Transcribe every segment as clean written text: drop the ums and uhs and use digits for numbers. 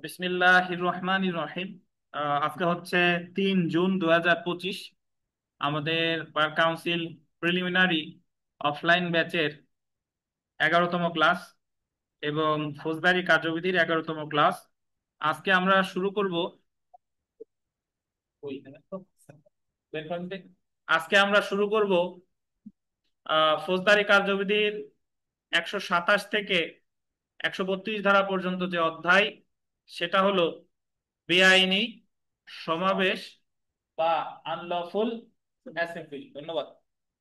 বিসমিল্লাহির রহমানির রহিম। আজকে হচ্ছে 3 জুন 2025। আমাদের বার কাউন্সিল প্রিলিমিনারি অফলাইন ব্যাচের 11তম ক্লাস এবং ফৌজদারি কার্যবিধির 11তম ক্লাস। আজকে আমরা শুরু করব। আজকে আমরা শুরু করব ফৌজদারি কার্যবিধির 127 থেকে 132 ধারা পর্যন্ত যে অধ্যায়, সেটা হলো বেআইনি সমাবেশ বা আনলফুল অ্যাসেম্বলি। ধন্যবাদ।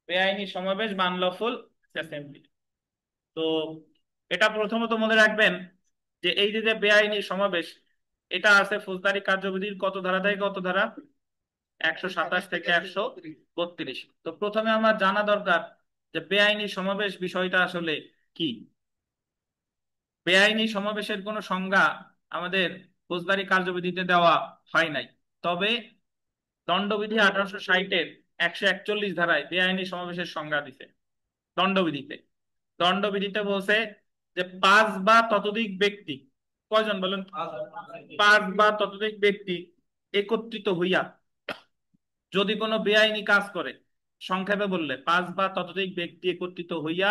বেআইনি সমাবেশ বা আনলফুল অ্যাসেম্বলি। তো এটা প্রথমত মনে রাখবেন যে এই যে যে বেআইনি সমাবেশ, এটা আছে ফৌজদারি কার্যবিধির কত ধারা থেকে কত ধারা? 127 থেকে 132। তো প্রথমে আমার জানা দরকার যে বেআইনি সমাবেশ বিষয়টা আসলে কি। বেআইনি সমাবেশের কোনো সংজ্ঞা আমাদের ফৌজদারি কার্যবিধিতে দেওয়া হয় নাই। তবে দণ্ডবিধি 1860-এর 141 ধারায় বেআইনি সমাবেশের সংজ্ঞা দিছে। দণ্ডবিধিতে দণ্ডবিধিতে বলছে যে পাঁচ বা ততোধিক ব্যক্তি, কয়জন বলেন? পাঁচ বা ততোধিক ব্যক্তি একত্রিত হইয়া যদি কোনো বেআইনি কাজ করে, সংক্ষেপে বললে পাঁচ বা ততোধিক ব্যক্তি একত্রিত হইয়া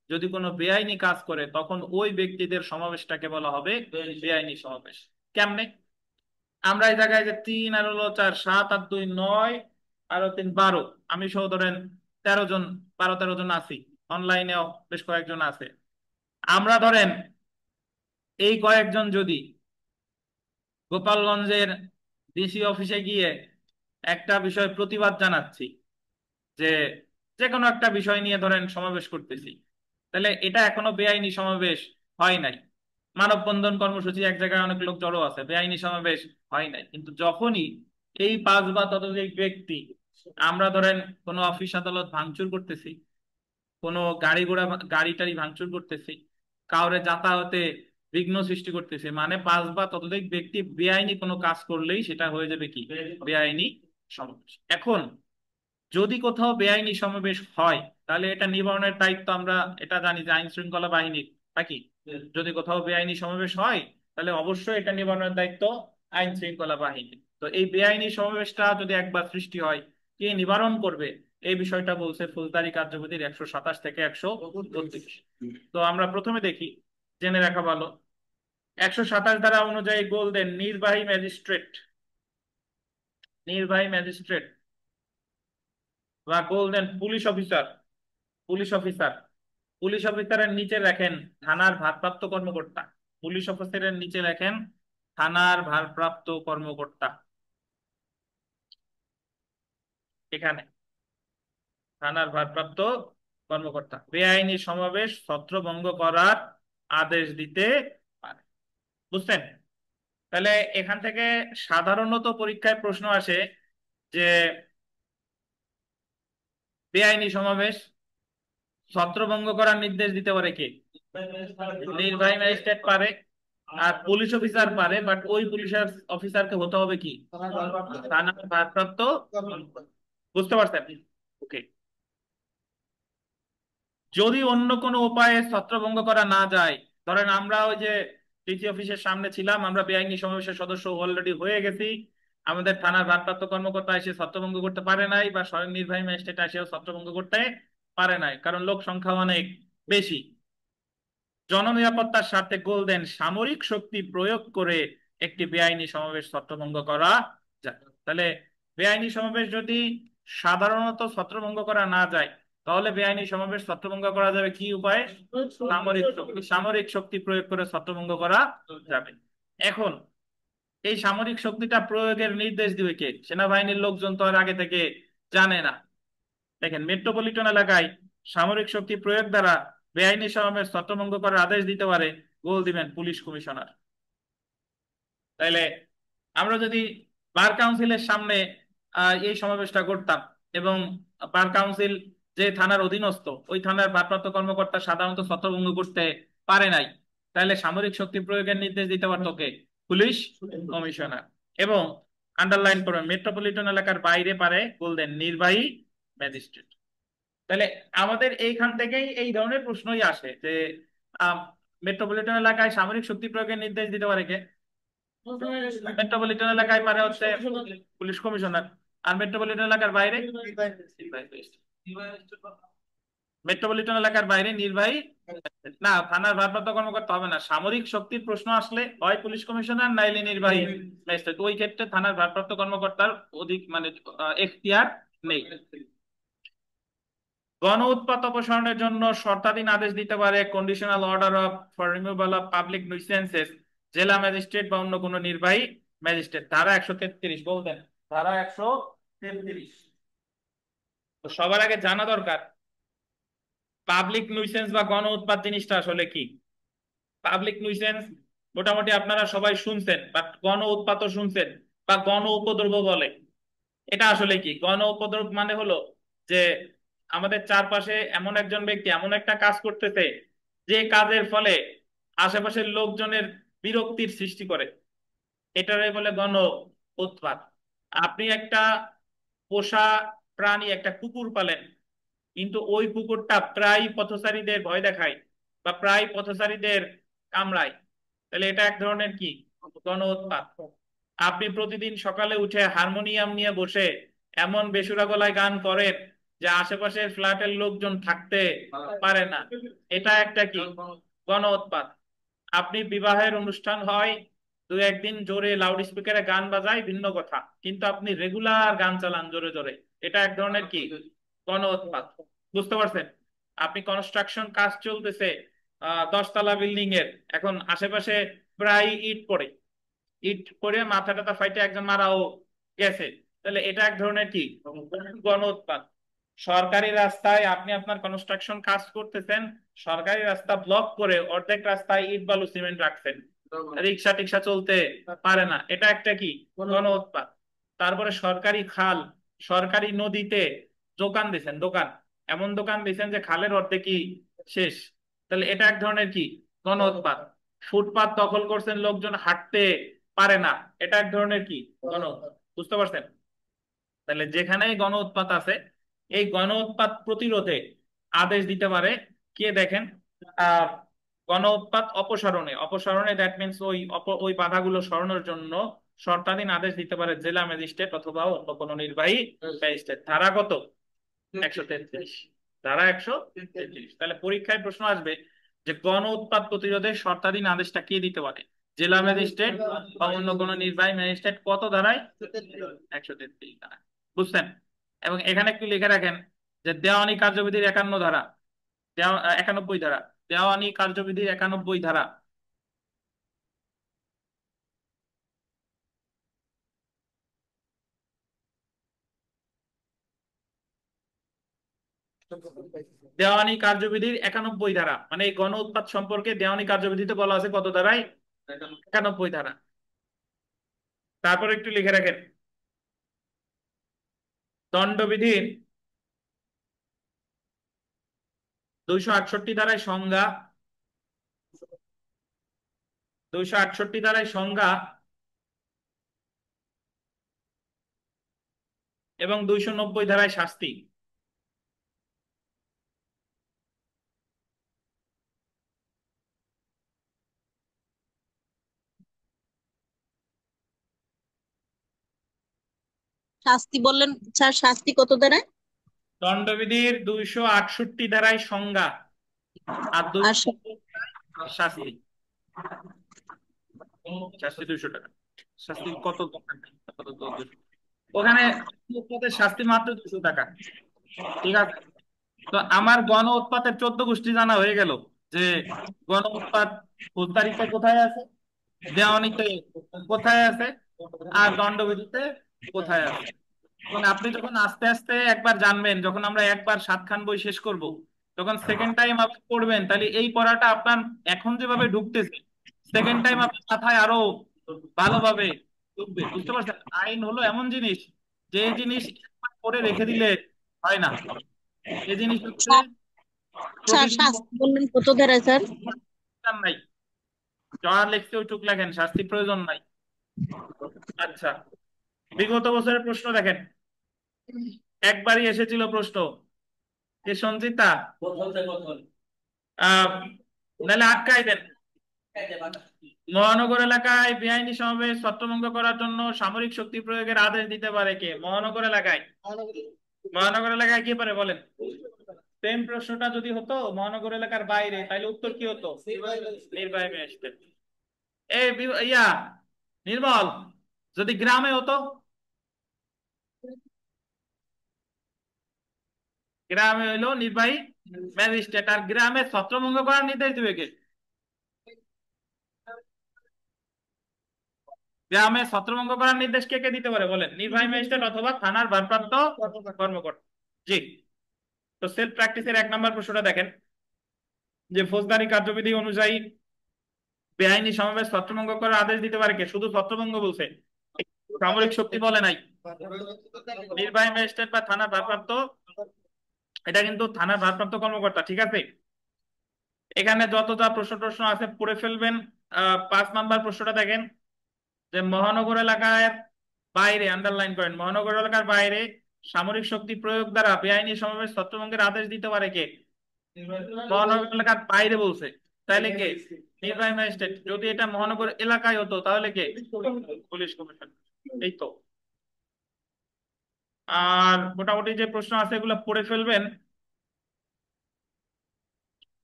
যদি কোনো বেআইনি কাজ করে, তখন ওই ব্যক্তিদের সমাবেশটাকে বলা হবে বেআইনি সমাবেশ। কেমনে? আমরা এই জায়গায় যে 3 আর হলো 4, 7 আর 2 9, আরো 3 12, আমি সহ ধরেন 13 জন, 12-13 জন আছি। অনলাইনেও বেশ কয়েকজন আছে। আমরা ধরেন এই কয়েকজন যদি গোপালগঞ্জের ডিসি অফিসে গিয়ে একটা বিষয় প্রতিবাদ জানাচ্ছি, যে যে কোনো একটা বিষয় নিয়ে ধরেন সমাবেশ করতেছি, তাহলে এটা এখনো বেআইনি সমাবেশ হয় নাই। মানববন্ধন কর্মসূচি, এক জায়গায় অনেক লোক জড়ো আছে, বেআইনি সমাবেশ হয় নাই। কিন্তু যখনই এই পাঁচ বা ততোধিক ব্যক্তি, আমরা ধরেন কোনো অফিস আদালত ভাঙচুর করতেছি, কোনো গাড়ি ঘোড়া গাড়ি টাড়ি ভাঙচুর করতেছি, কাউরে যাতায়াতে বিঘ্ন সৃষ্টি করতেছে, মানে পাঁচ বা ততোধিক ব্যক্তি বেআইনি কোনো কাজ করলেই সেটা হয়ে যাবে কি? বেআইনি সমাবেশ। এখন যদি কোথাও বেআইনি সমাবেশ হয়, তাহলে এটা নিবারণের দায়িত্ব আমরা এটা জানি যে আইন শৃঙ্খলা বাহিনীর, নাকি? যদি কোথাও বেআইনি সমাবেশ হয়, তাহলে অবশ্যই এটা নিবারণের দায়িত্ব আইন শৃঙ্খলা বাহিনীর। তো এই বেআইনি সমাবেশটা যদি একবার সৃষ্টি হয়, কে নিবারণ করবে? এই বিষয়টা বলছে ফৌজদারি কার্যবিধির 127 থেকে 132। তো আমরা প্রথমে দেখি, জেনে রাখা ভালো। 127 ধারা অনুযায়ী গোলদেন নির্বাহী ম্যাজিস্ট্রেট, নির্বাহী ম্যাজিস্ট্রেট বা গোলদেন police officer, police officer, police অফিসারের নিচে রাখেন থানার ভারপ্রাপ্ত কর্মকর্তা। পুলিশ অফিসারের নিচে রাখেন থানার ভারপ্রাপ্ত কর্মকর্তা। এখানে থানার ভারপ্রাপ্ত কর্মকর্তা বেআইনি সমাবেশ ছত্রভঙ্গ করার আদেশ দিতে পারে। বুঝছেন? তাহলে এখান থেকে সাধারণত পরীক্ষায় প্রশ্ন আসে যে বেআইনি সমাবেশ ছত্রভঙ্গ করার নির্দেশ দিতে পারে কে? নির্বাহী ম্যাজিস্ট্রেট পারে, আর পুলিশ অফিসার পারে, বাট ওই পুলিশ অফিসারকে হতে হবে কি? থানার ভারপ্রাপ্ত। বুঝতে পারছেন? ওকে। যদি অন্য কোনো উপায়ে ছত্রভঙ্গ করা না যায়, ধরেন আমরা ওই যে ডিসি অফিসের সামনে ছিলাম, আমরা বেআইনি সমাবেশের সদস্য অলরেডি হয়ে গেছি, আমাদের থানার ভারপ্রাপ্ত কর্মকর্তা এসে ছত্রভঙ্গ করতে পারে নাই, বা স্বয়ং নির্বাহী ম্যাজিস্ট্রেট এসেও ছত্রভঙ্গ করতে পারে নাই, কারণ লোক সংখ্যা অনেক বেশি। জননিরাপত্তার স্বার্থে গোলদেন সামরিক শক্তি প্রয়োগ করে একটি বেআইনি সমাবেশ ছত্রভঙ্গ করা যায়। তাহলে বেআইনি সমাবেশ যদি সাধারণত ছত্রভঙ্গ করা না যায়, তাহলে বেআইনি সমাবেশ ছত্রভঙ্গ করা যাবে কি উপায়ে? সামরিক শক্তি, সামরিক শক্তি প্রয়োগ করে ছত্রভঙ্গ করা যাবে। এখন এই সামরিক শক্তিটা প্রয়োগের নির্দেশ দিবে কে? সেনাবাহিনীর লোকজন তো আর আগে থেকে জানে না। দেখেন, মেট্রোপলিটন এলাকায় সামরিক শক্তি প্রয়োগ দ্বারা বেআইনি সমাবেশ ছত্রভঙ্গ করার আদেশ দিতে পারে, গোল দিবেন পুলিশ কমিশনার। তাইলে আমরা যদি বার কাউন্সিলের সামনে এই সমাবেশটা করতাম, এবং বার কাউন্সিল যে থানার অধীনস্থ, ওই থানার ভারপ্রাপ্ত কর্মকর্তা সাধারণত ছত্রভঙ্গ করতে পারে নাই, তাহলে সামরিক শক্তি প্রয়োগের নির্দেশ দিতে পারতো কে? Police commissioner. এবং আন্ডারলাইন করবেন, মেট্রোপলিটন এলাকার বাইরে পারে গোল দেন নির্বাহী ম্যাজিস্ট্রেট। তাহলে আমাদের এইখান থেকেই এই ধরনের প্রশ্নই আসে যে মেট্রোপলিটন এলাকায় সামরিক শক্তি প্রয়োগের নির্দেশ দিতে পারে কে? মেট্রোপলিটন এলাকায় পারে হচ্ছে পুলিশ কমিশনার, আর মেট্রোপলিটন এলাকার বাইরে মেট্রোপলিটন এলাকার বাইরে নির্বাহী। না, থানার ভারপ্রাপ্ত কর্মকর্তা হবে না। সামরিক শক্তির প্রশ্ন আসলে হয় পুলিশ কমিশনার নাইলে নির্বাহী ম্যাজিস্ট্রেট। ওই ক্ষেত্রে থানার ভারপ্রাপ্ত কর্মকর্তার অধিক মানে এখতিয়ার নেই। গণ উৎপাত অপসারণের জন্য শর্তাধীন আদেশ দিতে পারে conditional order of for removal of public nuisances জেলা ম্যাজিস্ট্রেট বা অন্য কোনো নির্বাহী ম্যাজিস্ট্রেট। ধারা 133 বলতেন, ধারা 133। তো সবার আগে জানা দরকার পাবলিক নিউইসেন্স বা গণ উৎপাত জিনিসটা আসলে কি। পাবলিক নিউইসেন্স মোটামুটি আপনারা সবাই শুনছেন, বাট গণ উৎপাতও শুনছেন বা গণ উপদ্রব বলে। এটা আসলে কি? গণ উপদ্রব মানে হলো যে আমাদের চারপাশে এমন একজন ব্যক্তি এমন একটা কাজ করতেছে যে কাজের ফলে আশেপাশের লোকজনের বিরক্তির সৃষ্টি করে, এটারে বলে গণ উৎপাত। আপনি একটা পোষা প্রাণী একটা কুকুর পালেন, কিন্তু ওই কুকুরটা প্রায় পথচারীদের ভয় দেখায় বা প্রায় পথচারীদের কামড়ায়, তাহলে এটা এক ধরনের কি? গণ উৎপাত। আপনি প্রতিদিন সকালে উঠে হারমোনিয়াম নিয়ে বসে এমন বেসুরা গলায় গান করেন যে আশেপাশের ফ্ল্যাটের লোকজন থাকতে পারে না, এটা একটা কি? গণ উৎপাত। আপনি বিবাহের অনুষ্ঠান হয়, দু একদিন জোরে লাউড স্পিকারে গান বাজায় ভিন্ন কথা, কিন্তু আপনি রেগুলার গান চালান জোরে জোরে, এটা এক ধরনের কি? গণ উৎপাত। বুঝতে পারছেন? আপনি কনস্ট্রাকশন কাজ চলতেছে 10 তলা বিল্ডিং এর, এখন আশেপাশে প্রায় ইট পড়ে, ইট পড়ে মাথা টাথা ফাইটে একজন মারাও গেছে, তাহলে এটা এক ধরনের কি? গণ উৎপাত। সরকারি রাস্তায় আপনি আপনার কনস্ট্রাকশন কাজ করতেছেন, সরকারি রাস্তা ব্লক করে অর্ধেক রাস্তায় ইট বালু সিমেন্ট রাখছেন, রিক্সা টিক্সা চলতে পারে না, এটা একটা কি? গণ উৎপাত। তারপরে সরকারি খাল সরকারি নদীতে দোকান দিছেন, দোকান এমন দোকান দিছেন যে খালের অর্ধেকই শেষ, তাহলে এটা এক ধরনের কি? গণ উৎপাত। ফুটপাত দখল করছেন, লোকজন হাঁটতে পারে না, এটা এক ধরনের কি? গণ উৎপাত। বুঝতে পারছেন? তাহলে যেখানেই গণ উৎপাত আছে, এই গণ উৎপাত প্রতিরোধে আদেশ দিতে পারে কে দেখেন? আহ গণ উৎপাত অপসারণে, অপসারণে দ্যাট মিনস ওই বাধাগুলো সরানোর জন্য শর্তাধীন আদেশ দিতে পারে জেলা ম্যাজিস্ট্রেট অথবা অন্য কোনো নির্বাহী ম্যাজিস্ট্রেট। ধারা কত? 133। ধারা 133। তাহলে পরীক্ষায় প্রশ্ন আসবে যে গণ উৎপাত প্রতিরোধে শর্তাধীন আদেশটা কে দিতে পারে? জেলা ম্যাজিস্ট্রেট বা অন্য কোনো নির্বাহী ম্যাজিস্ট্রেট। কত ধারায়? 133 ধারা। বুঝছেন? এবং এখানে একটু লিখে রাখেন যে দেওয়ানি কার্যবিধির 51 ধারা, 91 ধারা, দেওয়ানি কার্যবিধির 91 ধারা। দেওয়ানি কার্যবিধির 91 ধারা মানে এই গণ উৎপাত সম্পর্কে দেওয়ানি কার্যবিধিতে বলা আছে কত ধারায়? 91 ধারা। তারপর একটু লিখে রাখেন দণ্ডবিধির 268 ধারায় সংজ্ঞা, 268 ধারায় সংজ্ঞা এবং 290 ধারায় শাস্তি। শাস্তি বললেন স্যার, শাস্তি কত দ্বারা? দণ্ডবিধির 268 ধারায় সংজ্ঞা আর আর 290 শাস্তি। শাস্তি 200 টাকা। শাস্তি কত? ওখানে শাস্তি মাত্র 200 টাকা। ঠিক আছে? তো আমার গণ উৎপাতের 14 গোষ্ঠী জানা হয়ে গেল যে গণ উৎপাত ফৌজদারিতে কোথায় আছে, দেওয়ানিতে কোথায় আছে, আর দণ্ডবিধিতে কোথায় আছে। এবং আপনি যখন আস্তে আস্তে একবার জানবেন, যখন আমরা একবার 7 খান বই শেষ করব, তখন সেকেন্ড টাইম আপনি পড়বেন, তাহলে এই পড়াটা আপনার এখন যেভাবে ঢুকতেছে সেকেন্ড টাইম আপনার মাথায় আরো ভালোভাবে ঢুকবে। বুঝতে পারছেন? আইন হলো এমন জিনিস যে জিনিস একবার পড়ে রেখে দিলে হয় না, এই জিনিস হচ্ছে স্যার প্রতিদিন শাস্তি বললেন কত দ্বারা স্যার? দরকার নাই, যা লিখতে ওইটুক লেখেন, শাস্তি প্রয়োজন নাই। আচ্ছা, বিগত বছরের প্রশ্ন দেখেন, একবারই এসেছিল প্রশ্ন, যে সঞ্চিতা আহ নাহলে আটকাই দেন। মহানগর এলাকায় বেআইনি সমাবেশ ছত্রভঙ্গ করার জন্য সামরিক শক্তি প্রয়োগের আদেশ দিতে পারে কে? মহানগর এলাকায়। মহানগর এলাকায় কি পারে বলেন? সেম প্রশ্নটা যদি হতো মহানগর এলাকার বাইরে, তাহলে উত্তর কি হতো? নির্বাহী ম্যাজিস্ট্রেট। এই ইয়া নির্মল, যদি গ্রামে হতো? গ্রামে হইলো নির্বাহী ম্যাজিস্ট্রেট, আর গ্রামে ছত্রভঙ্গ করার নির্দেশ দিবে কে? গ্রামে ছত্রভঙ্গ করার নির্দেশ কে কে দিতে পারে বলেন? নির্বাহী ম্যাজিস্ট্রেট অথবা থানার ভারপ্রাপ্ত কর্মকর্তা। জি। তো সেলফ প্র্যাকটিসের 1 নম্বর প্রশ্নটা দেখেন, যে ফৌজদারি কার্যবিধি অনুযায়ী বেআইনি সমাবেশ ছত্রভঙ্গ করার আদেশ দিতে পারে কে? শুধু ছত্রভঙ্গ বলছে, সামরিক শক্তি বলে নাই। নির্বাহী ম্যাজিস্ট্রেট বা থানার ভারপ্রাপ্ত, এটা কিন্তু থানার ভারপ্রাপ্ত কর্মকর্তা, ঠিক আছে? এখানে যত যা প্রশ্ন প্রশ্ন আছে পড়ে ফেলবেন। 5 নম্বর প্রশ্নটা দেখেন, যে মহানগর এলাকার বাইরে, আন্ডারলাইন করেন, মহানগর এলাকার বাইরে সামরিক শক্তি প্রয়োগ দ্বারা বেআইনি সমাবেশ ছত্রভঙ্গের আদেশ দিতে পারে কে? মহানগর এলাকার বাইরে বলছে, তাহলে কে? নির্বাহী ম্যাজিস্ট্রেট। যদি এটা মহানগর এলাকায় হতো তাহলে কে? Police commission. এই তো। আর মোটামুটি যে প্রশ্ন আছে এগুলো পড়ে ফেলবেন।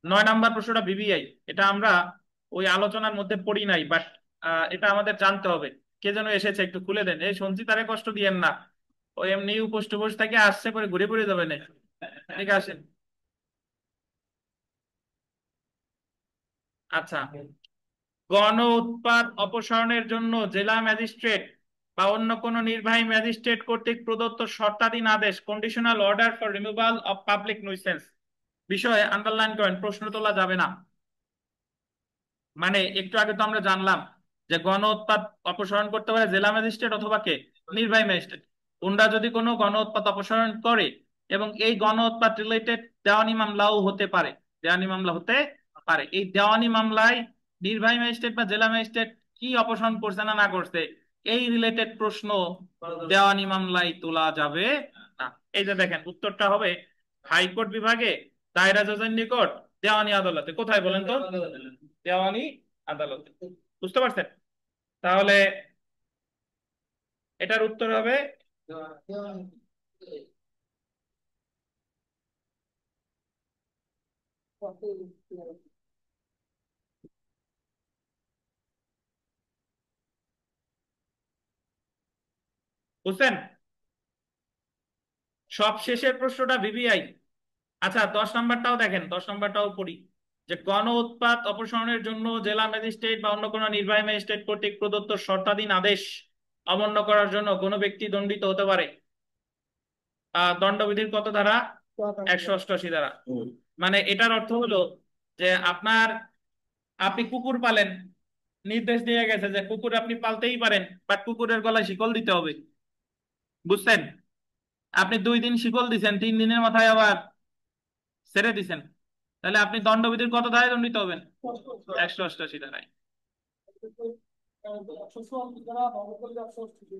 9 নম্বর প্রশ্নটা ভিভিআই, এটা আমরা ওই আলোচনার মধ্যে পড়ি নাই, বাট এটা আমাদের জানতে হবে। কে যেন এসেছে, একটু খুলে দেন। এই শুনছি, তারে কষ্ট দিয়েন না। ও এমনি উপোস টুপোস থেকে আসছে, পরে ঘুরে ঘুরে যাবে না। ঠিক আছে। আচ্ছা, গণ উৎপাত অপসারণের জন্য জেলা ম্যাজিস্ট্রেট বা অন্য কোন নির্বাহী ম্যাজিস্ট্রেট কর্তৃক প্রদত্ত শর্তাধীন আদেশ, conditional order for removal of public nuisance বিষয়ে আন্ডারলাইন করেন, প্রশ্ন তোলা যাবে না। মানে একটু আগে তো আমরা জানলাম যে গণ উৎপাত অপসারণ করতে পারে জেলা ম্যাজিস্ট্রেট অথবা কে? নির্বাহী ম্যাজিস্ট্রেট। ওনরা যদি কোনো গণ উৎপাত অপসারণ করে, এবং এই গণ উৎপাত রিলেটেড দেওয়ানি মামলাও হতে পারে, দেওয়ানি মামলা হতে পারে, এই দেওয়ানি মামলায় নির্বাহী ম্যাজিস্ট্রেট বা জেলা ম্যাজিস্ট্রেট কি অপসারণ করছে না না করছে, এই রিলেটেড প্রশ্ন দেওয়ানি মামলায় তোলা যাবে না। এই যে দেখেন, উত্তরটা হবে হাইকোর্ট বিভাগে, দায়রা জজের নিকট, দেওয়ানি আদালতে। কোথায় বলেন তো? দেওয়ানি আদালতে। বুঝতে পারছেন? তাহলে এটার উত্তর হবে বুঝছেন? সব শেষের প্রশ্নটা ভিভিআই। আচ্ছা, 10 নম্বরটাও দেখেন, 10 নম্বরটাও পড়ি, যে গণ উৎপাত অপসারণের জন্য জেলা ম্যাজিস্ট্রেট বা অন্য কোনো নির্বাহী ম্যাজিস্ট্রেট কর্তৃক প্রদত্ত শর্তাধীন আদেশ অমান্য করার জন্য কোনো ব্যক্তি দণ্ডিত হতে পারে। দণ্ডবিধির কত ধারা? 188 ধারা। মানে এটার অর্থ হলো যে আপনি কুকুর পালেন, নির্দেশ দিয়ে গেছে যে কুকুর আপনি পালতেই পারেন, বাট কুকুরের গলায় শিকল দিতে হবে। বুঝছেন? আপনি 2 দিন শিকল দিছেন, 3 দিনের মাথায় আবার ছেড়ে দিছেন, তাহলে আপনি দণ্ডবিধির কত ধারায় দণ্ডিত হবেন? 188 ধারায়।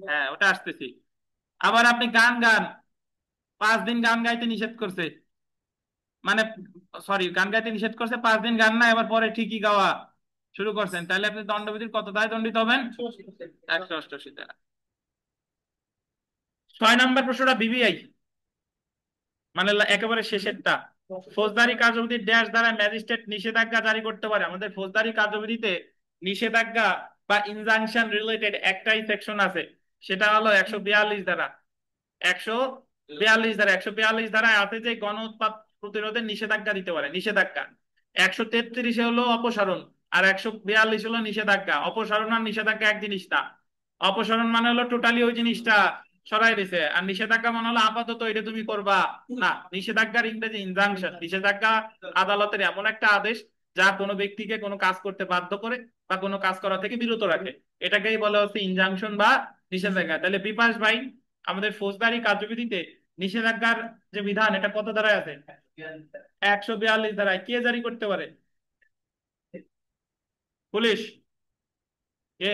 হ্যাঁ, ওটা আসতেছি। আবার আপনি গান গান, 5 দিন গান গাইতে নিষেধ করছে, মানে সরি, গান গাইতে নিষেধ করছে, 5 দিন গান না, এবার পরে ঠিকই গাওয়া শুরু করছেন, তাহলে আপনি দণ্ডবিধির কত ধারায় দণ্ডিত হবেন? 188 ধারা। 6 নম্বর প্রশ্নটা বিবিআই, মানে একেবারে শেষেরটা। ফৌজদারি কার্যবিধির ড্যাশ দ্বারা ম্যাজিস্ট্রেট নিষেধাজ্ঞা জারি করতে পারে। আমাদের ফৌজদারি কার্যবিধিতে নিষেধাজ্ঞা বা ইনজাংশন রিলেটেড একটাই সেকশন আছে, সেটা হলো 142 ধারা। 142 ধারা, 142 ধারায় আছে যে গণ উৎপাত প্রতিরোধের নিষেধাজ্ঞা দিতে পারে, নিষেধাজ্ঞা। 133-এ হলো অপসারণ, আর 142 হলো নিষেধাজ্ঞা। অপসারণ আর নিষেধাজ্ঞা এক জিনিস না। অপসারণ মানে হলো টোটালি ওই জিনিসটা সরাই দিছে, আর নিষেধাজ্ঞা মানে হলো আপাতত এটা তুমি করবা না। নিষেধাজ্ঞার ইংরেজি ইনজাংশন। নিষেধাজ্ঞা আদালতের এমন একটা আদেশ যা কোনো ব্যক্তিকে কোনো কাজ করতে বাধ্য করে বা কোনো কাজ করা থেকে বিরত রাখে, এটাকেই বলা হচ্ছে ইনজাংশন বা নিষেধাজ্ঞা। তাহলে বিপাশ ভাই, আমাদের ফৌজদারি কার্যবিধিতে নিষেধাজ্ঞার যে বিধান, এটা কত ধারায় আছে? 142 ধারায়। কে জারি করতে পারে? পুলিশ। কে?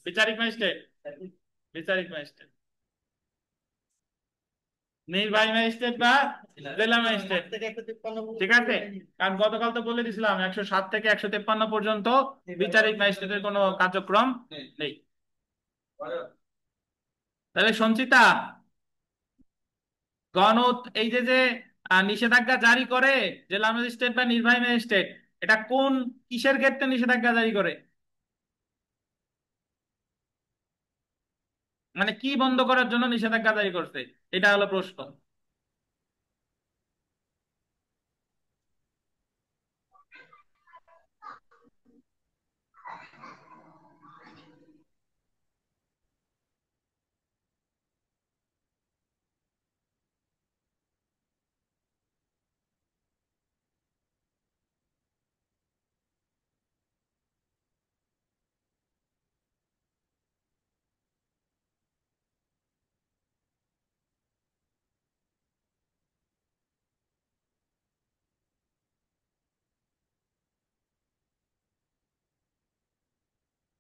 বিচারিক ম্যাজিস্ট্রেট। বিচারিক ম্যাজিস্ট্রেট। নির্বাহী ম্যাজিস্ট্রেট বা জেলা ম্যাজিস্ট্রেট, ঠিক আছে। কারণ গতকাল তো বলে দিছিলাম 107 থেকে 153 পর্যন্ত বিচারিক ম্যাজিস্ট্রেটের কোনো কার্যক্রম নেই। তাহলে সঞ্চিতা, এই যে যে নিষেধাজ্ঞা জারি করে জেলা ম্যাজিস্ট্রেট বা নির্বাহী ম্যাজিস্ট্রেট, এটা কোন কিসের ক্ষেত্রে নিষেধাজ্ঞা জারি করে, মানে কি বন্ধ করার জন্য নিষেধাজ্ঞা জারি করছে, এটা হলো প্রশ্ন।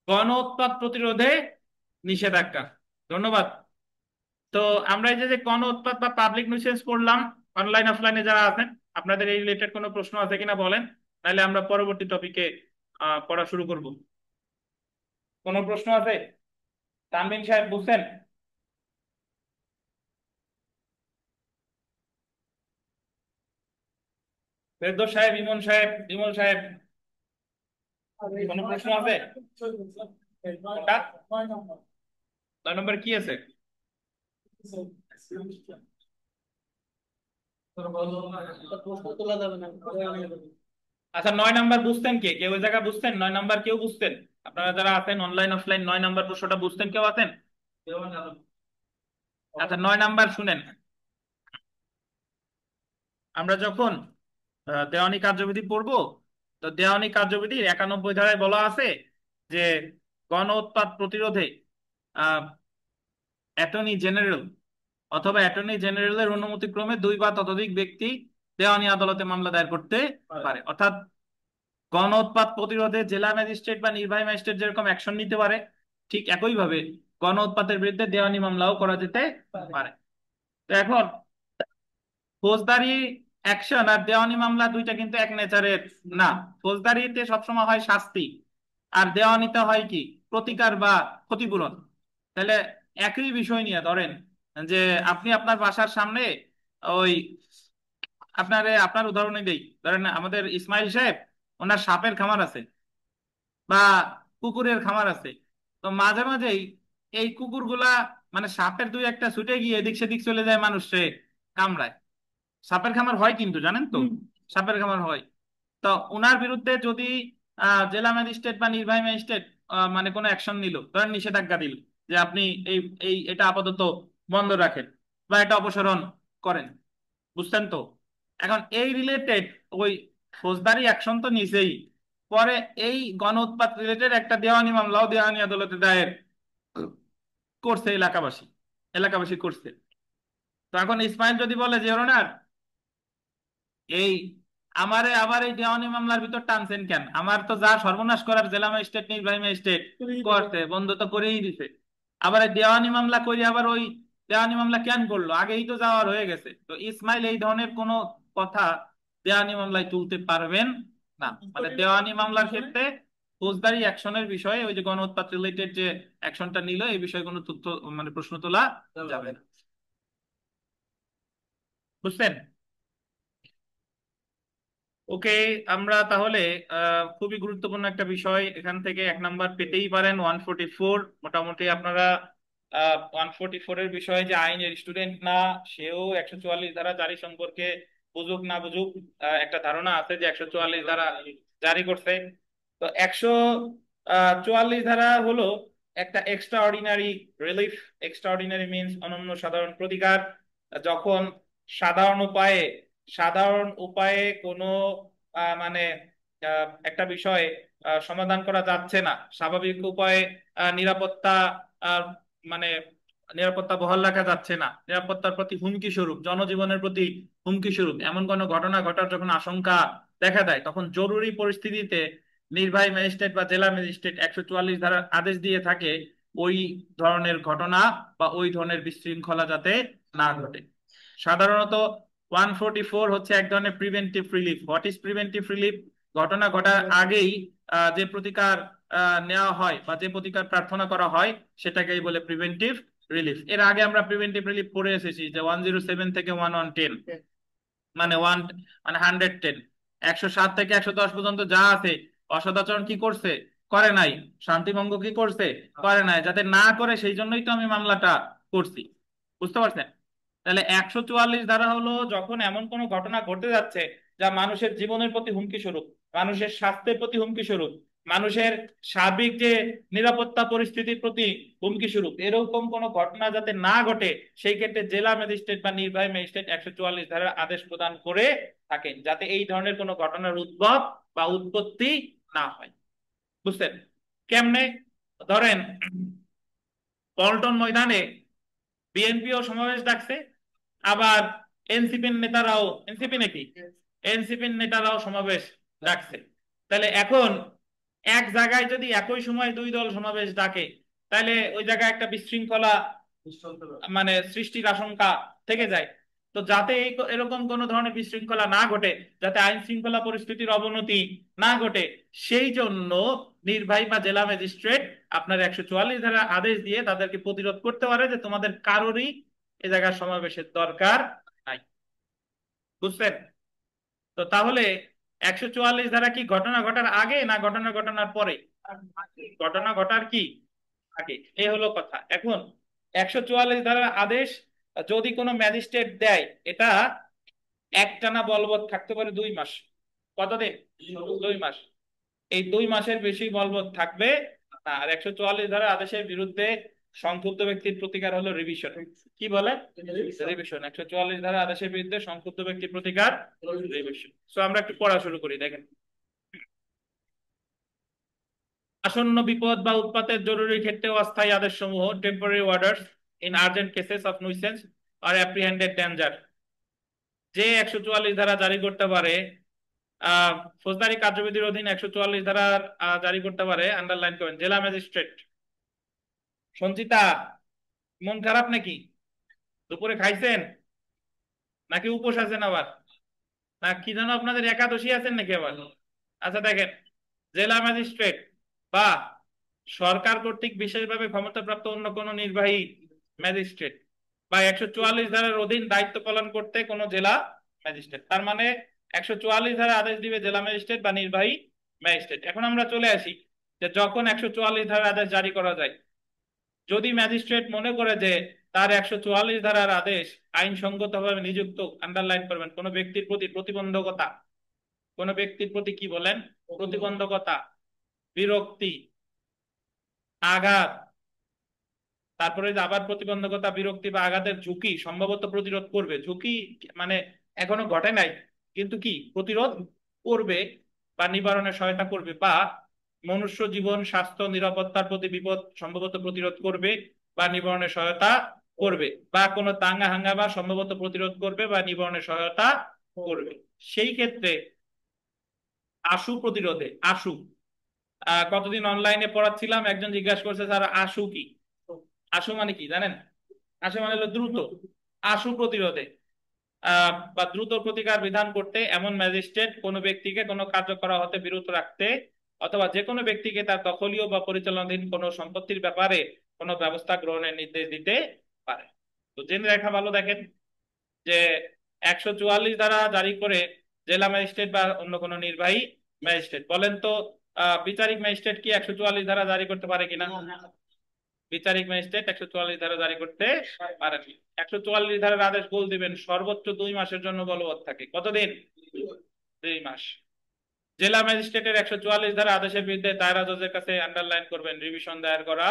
গণ উৎপাত প্রতিরোধে নিষেধাজ্ঞা, ধন্যবাদ। তো আমরা এই যে যে গণ উৎপাত বা পাবলিক নিউসেন্স পড়লাম, অনলাইন অফলাইনে যারা আছেন, আপনাদের এই রিলেটেড কোনো প্রশ্ন আছে কিনা বলেন, নাহলে আমরা পরবর্তী টপিকে পড়া শুরু করব। কোনো প্রশ্ন আছে? তানভীর সাহেব বুঝছেন? ফেরদৌস সাহেব, ইমন সাহেব, বিমল সাহেব, কোনো প্রশ্ন আছে? কোনটা? 9 নম্বর কি আছে? আচ্ছা, 9 নম্বর বুঝতেন কে? কেউ ওই জায়গা বুঝতেন? 9 নম্বর কেউ বুঝতেন? আপনারা যারা আছেন অনলাইন অফলাইন, 9 নম্বর প্রশ্নটা বুঝতেন? কেউ আছেন? আচ্ছা, 9 নম্বর শুনেন। আমরা যখন দেওয়ানি কার্যবিধি পড়বো, তো দেওয়ানি কার্যবিধির 91 ধারায় বলা আছে যে গণ উৎপাত প্রতিরোধে অ্যাটর্নি জেনারেল অথবা অ্যাটর্নি জেনারেলের অনুমতিক্রমে দুই বা ততোধিক ব্যক্তি দেওয়ানি আদালতে মামলা দায়ের করতে পারে। অর্থাৎ গণ উৎপাত প্রতিরোধে জেলা ম্যাজিস্ট্রেট বা নির্বাহী ম্যাজিস্ট্রেট যেরকম অ্যাকশন নিতে পারে, ঠিক একইভাবে গণ উৎপাতের বিরুদ্ধে দেওয়ানি মামলাও করা যেতে পারে। তো এখন ফৌজদারি অ্যাকশন আর দেওয়ানি মামলা দুইটা কিন্তু এক নেচারের না। ফৌজদারিতে সবসময় হয় শাস্তি, আর দেওয়ানিতে হয় কি, প্রতিকার বা ক্ষতিপূরণ। তাহলে একই বিষয় নিয়ে ধরেন যে আপনি আপনার বাসার সামনে ওই আপনার উদাহরণে দেই, ধরেন আমাদের ইসমাইল সাহেব, ওনার সাপের খামার আছে বা কুকুরের খামার আছে। তো মাঝে মাঝেই এই কুকুরগুলা, মানে সাপের দুই একটা ছুটে গিয়ে এদিক সেদিক চলে যায়, মানুষে কামড়ায়। সাপের খামার হয় কিন্তু, জানেন তো, সাপের খামার হয়। তো ওনার বিরুদ্ধে যদি জেলা ম্যাজিস্ট্রেট বা নির্বাহী ম্যাজিস্ট্রেট মানে কোনো অ্যাকশন নিল, ধরেন নিষেধাজ্ঞা দিল যে আপনি এই এই এটা আপাতত বন্ধ রাখেন বা এটা অপসারণ করেন, বুঝছেন তো? এখন এই রিলেটেড ওই ফৌজদারি অ্যাকশন তো নিছেই, পরে এই গণ উৎপাত রিলেটেড একটা দেওয়ানি মামলাও দেওয়ানি আদালতে দায়ের করছে এলাকাবাসী, এলাকাবাসী করছে। তো এখন ইসমাইল যদি বলে যে ওনার এই আমারে আবার এই দেওয়ানি মামলার ভিতর টানছেন কেন, আমার তো যা সর্বনাশ করার জেলা ম্যাজিস্ট্রেট নির্বাহী ম্যাজিস্ট্রেট করতে বন্ধ তো করেই দিছে, আবার এই দেওয়ানি মামলা করে আবার ওই দেওয়ানি মামলা কেন করলো, আগেই তো যাওয়ার হয়ে গেছে। তো ইসমাইল এই ধরনের কোনো কথা দেওয়ানি মামলায় তুলতে পারবেন না। মানে দেওয়ানি মামলার ক্ষেত্রে ফৌজদারি অ্যাকশনের বিষয়ে ওই যে গণ উৎপাত রিলেটেড যে অ্যাকশনটা নিল, এই বিষয়ে কোনো তথ্য মানে প্রশ্ন তোলা যাবে না, বুঝছেন? ওকে, আমরা তাহলে খুবই গুরুত্বপূর্ণ একটা বিষয় এখান থেকে 1 নম্বর পেতেই পারেন, 144। মোটামুটি আপনারা 144 এর বিষয়ে যে আইনের স্টুডেন্ট না, সেও 144 ধারা জারি সম্পর্কে বুঝুক না বুঝুক, একটা ধারণা আছে যে 144 ধারা জারি করছে। তো 144 ধারা হলো একটা extra ordinary relief. Extra ordinary means অনন্য সাধারণ প্রতিকার। যখন সাধারণ উপায়ে সাধারণ উপায়ে কোনো মানে একটা বিষয় সমাধান করা যাচ্ছে না, স্বাভাবিক উপায়ে নিরাপত্তা আহ, মানে নিরাপত্তা বহাল রাখা যাচ্ছে না, নিরাপত্তার প্রতি হুমকি স্বরূপ, জনজীবনের প্রতি হুমকি স্বরূপ এমন কোনো ঘটনা ঘটার যখন আশঙ্কা দেখা দেয়, তখন জরুরি পরিস্থিতিতে নির্বাহী ম্যাজিস্ট্রেট বা জেলা ম্যাজিস্ট্রেট 144 ধারার আদেশ দিয়ে থাকে ওই ধরনের ঘটনা বা ওই ধরনের বিশৃঙ্খলা যাতে না ঘটে। সাধারণত 144 হচ্ছে এক ধরনের preventive relief. What is preventive relief? ঘটনা ঘটার আগেই যে প্রতিকার নেওয়া হয় বা যে প্রতিকার প্রার্থনা করা হয় সেটাকেই বলে প্রিভেন্টিভ রিলিফ। এর আগে আমরা প্রিভেন্টিভ রিলিফ পড়ে এসেছি যে 107 থেকে 1110, মানে মানে 110, 107 থেকে 110 পর্যন্ত যা আছে, অসদাচরণ কি করছে? করে নাই। শান্তিভঙ্গ কি করছে? করে নাই। যাতে না করে সেই জন্যই তো আমি মামলাটা করছি। বুঝতে পারছেন? তাহলে 144 ধারা হলো যখন এমন কোনো ঘটনা ঘটে যাচ্ছে যা মানুষের জীবনের প্রতি হুমকি স্বরূপ, মানুষের স্বাস্থ্যের প্রতি হুমকি স্বরূপ, মানুষের সার্বিক যে নিরাপত্তা পরিস্থিতির প্রতি হুমকি স্বরূপ, এরকম কোনো ঘটনা যাতে না ঘটে সেই ক্ষেত্রে জেলা ম্যাজিস্ট্রেট বা নির্বাহী ম্যাজিস্ট্রেট 144 ধারার আদেশ প্রদান করে থাকেন, যাতে এই ধরনের কোনো ঘটনার উদ্ভব বা উৎপত্তি না হয়। বুঝছেন? কেমনে? ধরেন পল্টন ময়দানে বিএনপিও সমাবেশ ডাকছে, আবার এনসিপির নেতারাও, এনসিপি নাকি, এনসিপির নেতারাও সমাবেশ ডাকছে। তাহলে এখন এক জায়গায় যদি একই সময় দুই দল সমাবেশ ডাকে, তাহলে ওই জায়গায় একটা বিশৃঙ্খলা মানে সৃষ্টির আশঙ্কা থেকে যায়। তো যাতে এরকম কোন ধরনের বিশৃঙ্খলা না ঘটে, যাতে আইন শৃঙ্খলা পরিস্থিতির অবনতি না ঘটে, সেই জন্য নির্বাহী বা জেলা ম্যাজিস্ট্রেট আপনার 144 ধারা আদেশ দিয়ে তাদেরকে প্রতিরোধ করতে পারে যে তোমাদের কারোরই এ জায়গায় সমাবেশের দরকার নাই। বুঝছেন? তো তাহলে 144 ধারা কি ঘটনা ঘটার আগে না ঘটনা ঘটানোর পরে? ঘটনা ঘটার কি আগে। এই হলো কথা। এখন 144 ধারার আদেশ যদি কোনো ম্যাজিস্ট্রেট দেয়, এটা একটানা বলবৎ থাকতে পারে 2 মাস। কতদিন? 2 মাস। এই 2 মাসের বেশি বলবৎ থাকবে না। আর 144 ধারা আদেশের বিরুদ্ধে সংক্ষুব্ধ ব্যক্তির প্রতিকার হলো রিভিশন। কি বলে? রিভিশন। 144 ধারা আদেশের বিরুদ্ধে সংক্ষুব্ধ ব্যক্তির প্রতিকার রিভিশন। সো আমরা একটু পড়া শুরু করি। দেখেন, আসন্ন বিপদ বা উৎপাতের জরুরি ক্ষেত্রে অস্থায়ী আদেশসমূহ, temporary orders in urgent cases of nuisance or apprehended danger, যে 144 ধারা জারি করতে পারে, আহ ফৌজদারি কার্যবিধির অধীন 144 ধারা জারি করতে পারে, আন্ডারলাইন করেন, জেলা ম্যাজিস্ট্রেট। সঞ্চিতা, মন খারাপ নাকি? দুপুরে খাইছেন নাকি উপোস আছেন আবার? না কি যেন আপনাদের একাদশী আছেন নাকি আবার? আচ্ছা দেখেন, জেলা ম্যাজিস্ট্রেট বা সরকার কর্তৃক বিশেষভাবে ক্ষমতাপ্রাপ্ত অন্য কোনো নির্বাহী ম্যাজিস্ট্রেট বা 144 ধারার অধীন দায়িত্ব পালন করতে কোনো জেলা ম্যাজিস্ট্রেট, তার মানে 144 ধারা আদেশ দিবে জেলা ম্যাজিস্ট্রেট বা নির্বাহী ম্যাজিস্ট্রেট। এখন আমরা চলে আসি যে যখন 144 ধারার আদেশ জারি করা যায়, যদি ম্যাজিস্ট্রেট মনে করে যে তার 144 ধারার আদেশ আইনসঙ্গতভাবে নিযুক্ত, আন্ডারলাইন করবেন, কোনো ব্যক্তির প্রতি প্রতিবন্ধকতা, কোনো ব্যক্তির প্রতি কি বলেন? প্রতিবন্ধকতা, বিরক্তি, আঘাত, তারপরে যে আবার প্রতিবন্ধকতা, বিরক্তি বা আঘাতের ঝুঁকি সম্ভবত প্রতিরোধ করবে। ঝুঁকি মানে এখনো ঘটে নাই, কিন্তু কি প্রতিরোধ করবে বা নিবারণে সহায়তা করবে, বা মনুষ্য জীবন স্বাস্থ্য নিরাপত্তার প্রতি বিপদ সম্ভবত প্রতিরোধ করবে বা নিবারণে সহায়তা করবে, বা কোনো দাঙ্গা হাঙ্গামা সম্ভবত প্রতিরোধ করবে বা নিবারণে সহায়তা করবে। সেই ক্ষেত্রে আশু প্রতিরোধে, আশু, কতদিন অনলাইনে পড়াচ্ছিলাম, একজন জিজ্ঞাসা করছে স্যার আশু কি? আশু মানে কি জানেন? আশু মানে হলো দ্রুত। আশু প্রতিরোধে বা দ্রুত প্রতিকার বিধান করতে এমন ম্যাজিস্ট্রেট কোনো ব্যক্তিকে কোনো কার্য করা হতে বিরত রাখতে অথবা যে কোনো ব্যক্তিকে তার দখলীয় বা পরিচালনাধীন কোনো সম্পত্তির ব্যাপারে কোনো ব্যবস্থা গ্রহণের নির্দেশ দিতে পারে। তো জেনে রাখা ভালো। দেখেন যে 144 দ্বারা জারি করে জেলা ম্যাজিস্ট্রেট বা অন্য কোনো নির্বাহী ম্যাজিস্ট্রেট, বলেন তো বিচারিক ম্যাজিস্ট্রেট কি 144 দ্বারা জারি করতে পারে কিনা? বিচারিক ম্যাজিস্ট্রেট 144 ধারা জারি করতে পারেন। 144 ধারার আদেশ বল দিবেন সর্বোচ্চ 2 মাসের জন্য বলবৎ থাকে। কতদিন? 2 মাস। জেলা ম্যাজিস্ট্রেটের 144 ধারা আদেশের বিরুদ্ধে দায়রা জজের কাছে, আন্ডারলাইন করবেন, রিভিশন দায়ের করা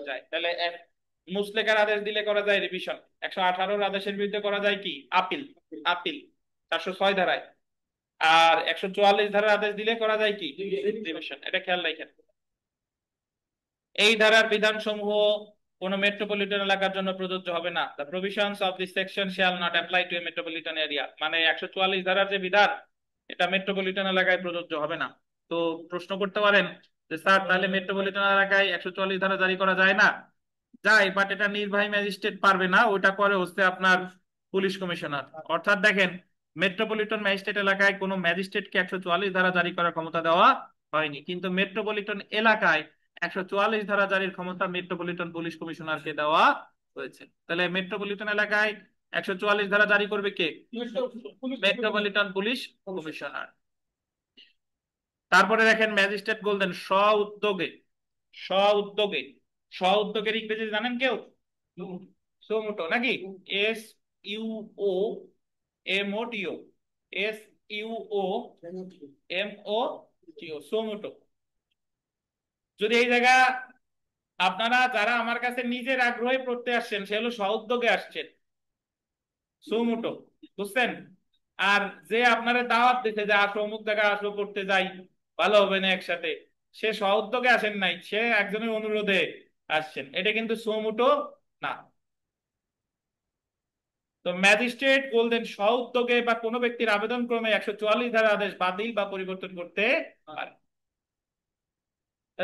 যায়। তাহলে মুসলেকার আদেশ দিলে করা যায় রিভিশন। 118 আদেশের বিরুদ্ধে করা যায় কি? আপিল। আপিল 406 ধারায়। আর 144 ধারার আদেশ দিলে করা যায় কি? রিভিশন। এটা খেয়াল রাখেন। এই ধারার বিধানসমূহ কোন মেট্রোপলিটন এলাকার জন্য প্রযোজ্য হবে না। The provisions of this section shall not apply to A metropolitan area. মানে 144 ধারার যে বিধান, এটা মেট্রোপলিটন এলাকায় প্রযোজ্য হবে না। তো প্রশ্ন করতে পারেন যে স্যার তাহলে মেট্রোপলিটন এলাকায় 144 ধারা জারি করা যায় না? যায়, বাট এটা নির্বাহী ম্যাজিস্ট্রেট পারবে না, ওটা করে হচ্ছে আপনার পুলিশ কমিশনার। অর্থাৎ দেখেন, মেট্রোপলিটন ম্যাজিস্ট্রেট এলাকায় কোনো ম্যাজিস্ট্রেটকে 144 ধারা জারি করার ক্ষমতা দেওয়া হয়নি, কিন্তু মেট্রোপলিটন এলাকায় 144 ধারা জারির ক্ষমতা মেট্রোপলিটন পুলিশ কমিশনারকে দেওয়া হয়েছে। তাহলে মেট্রোপলিটন এলাকায় 144 ধারা জারি করবে কে? Metropolitan police commissioner. তারপরে দেখেন ম্যাজিস্ট্রেট বলতেন স্ব উদ্যোগে, স্ব উদ্যোগে, স্ব উদ্যোগের ইংরেজি জানেন কেউ? সোমোটো নাকি? এস ইউ ও এম ও টি ও, এস ইউ ও এম ও টি ও, সোমোটো। যদি এই জায়গা আপনারা যারা আমার কাছে নিজের আগ্রহে পড়তে আসছেন সে হলো স্ব উদ্যোগে আসছেন, সুমুটো, বুঝছেন? আর যে আপনারা দাওয়াত দিতে যে আসো অমুক জায়গায় আসো পড়তে যাই, ভালো হবে না একসাথে, সে স্ব-উদ্যোগে আসেন নাই, সে একজনের অনুরোধে আসছেন, এটা কিন্তু সুমুটো না। তো ম্যাজিস্ট্রেট বলতেন স্ব-উদ্যোগে বা কোনো ব্যক্তির আবেদন ক্রমে 144 ধারা আদেশ বাতিল বা পরিবর্তন করতে পারে।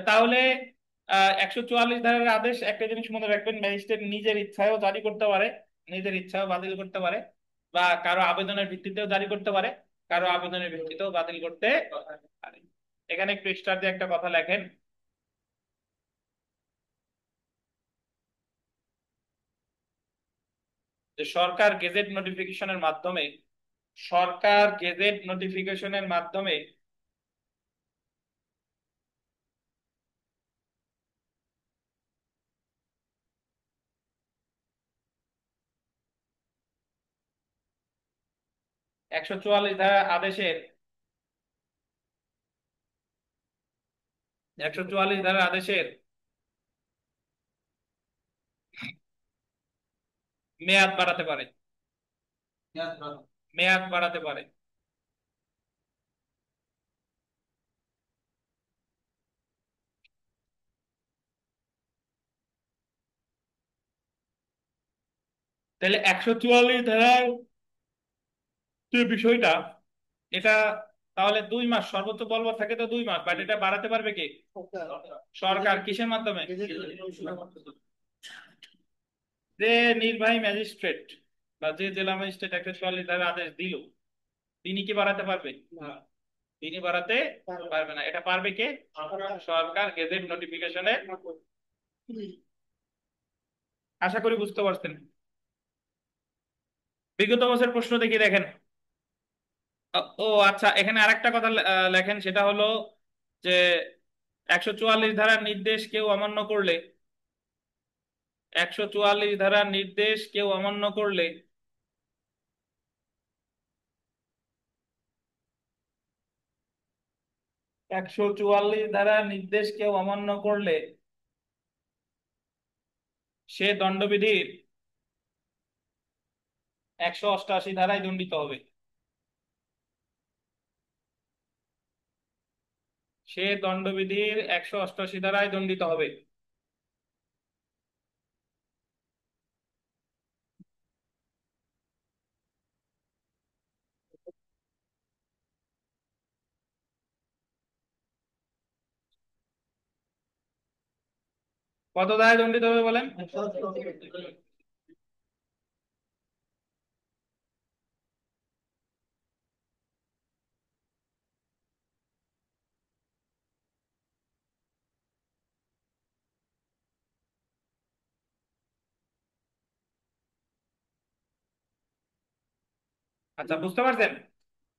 তাহলে 144 ধারার আদেশ একটা জিনিস মনে রাখবেন, ম্যাজিস্ট্রেট নিজের ইচ্ছায়ও জারি করতে পারে, নিজের ইচ্ছাও বাতিল করতে পারে, বা কারো আবেদনের ভিত্তিতেও জারি করতে পারে, কারো আবেদনের ভিত্তিতেও বাতিল করতে পারে। এখানে একটু এক্সট্রা দিয়ে একটা কথা লেখেন, যে সরকার গেজেট নোটিফিকেশনের মাধ্যমে, সরকার গেজেট নোটিফিকেশনের মাধ্যমে 144 ধারা আদেশের, 144 ধারার আদেশের মেয়াদ বাড়াতে পারে, মেয়াদ বাড়াতে পারে। তাহলে 144 ধারার যে বিষয়টা, এটা তাহলে 2 মাস সর্বোচ্চ বলবৎ থাকে, তো 2 মাস, বাট এটা বাড়াতে পারবে কে? সরকার। কিসের মাধ্যমে? যে নির্বাহী ম্যাজিস্ট্রেট বা যে জেলা ম্যাজিস্ট্রেট 144 ধারা আদেশ দিল, তিনি কি বাড়াতে পারবে? তিনি বাড়াতে পারবে না। এটা পারবে কে? সরকার গেজেট নোটিফিকেশনে। আশা করি বুঝতে পারছেন। বিগত বছর প্রশ্ন দেখি দেখেন। ও আচ্ছা, এখানে আরেকটা কথা লেখেন, সেটা হলো যে 144 ধারার নির্দেশ কেউ অমান্য করলে, 144 ধারার নির্দেশ কেউ অমান্য করলে 144 ধারার নির্দেশ কেউ অমান্য করলে সে দণ্ডবিধির 188 ধারায় দণ্ডিত হবে। সে দণ্ডবিধির 188 ধারায় দণ্ডিত হবে। কত ধারায় দণ্ডিত হবে বলেন? আচ্ছা, বুঝতে পারছেন?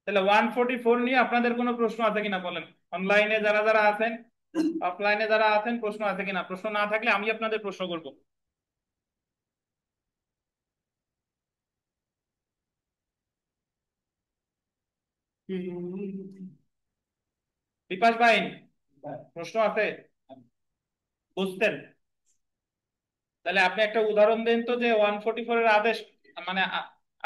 তাহলে 144 নিয়ে আপনাদের কোনো প্রশ্ন আছে কিনা বলেন। অনলাইনে যারা যারা আছেন, অফলাইনে যারা আছেন, প্রশ্ন আছে কিনা? প্রশ্ন না থাকলে আমি আপনাদের প্রশ্ন করব। বিপাশ ভাই, প্রশ্ন আছে? বুঝতেন? তাহলে আপনি একটা উদাহরণ দেন তো, যে 144 এর আদেশ, মানে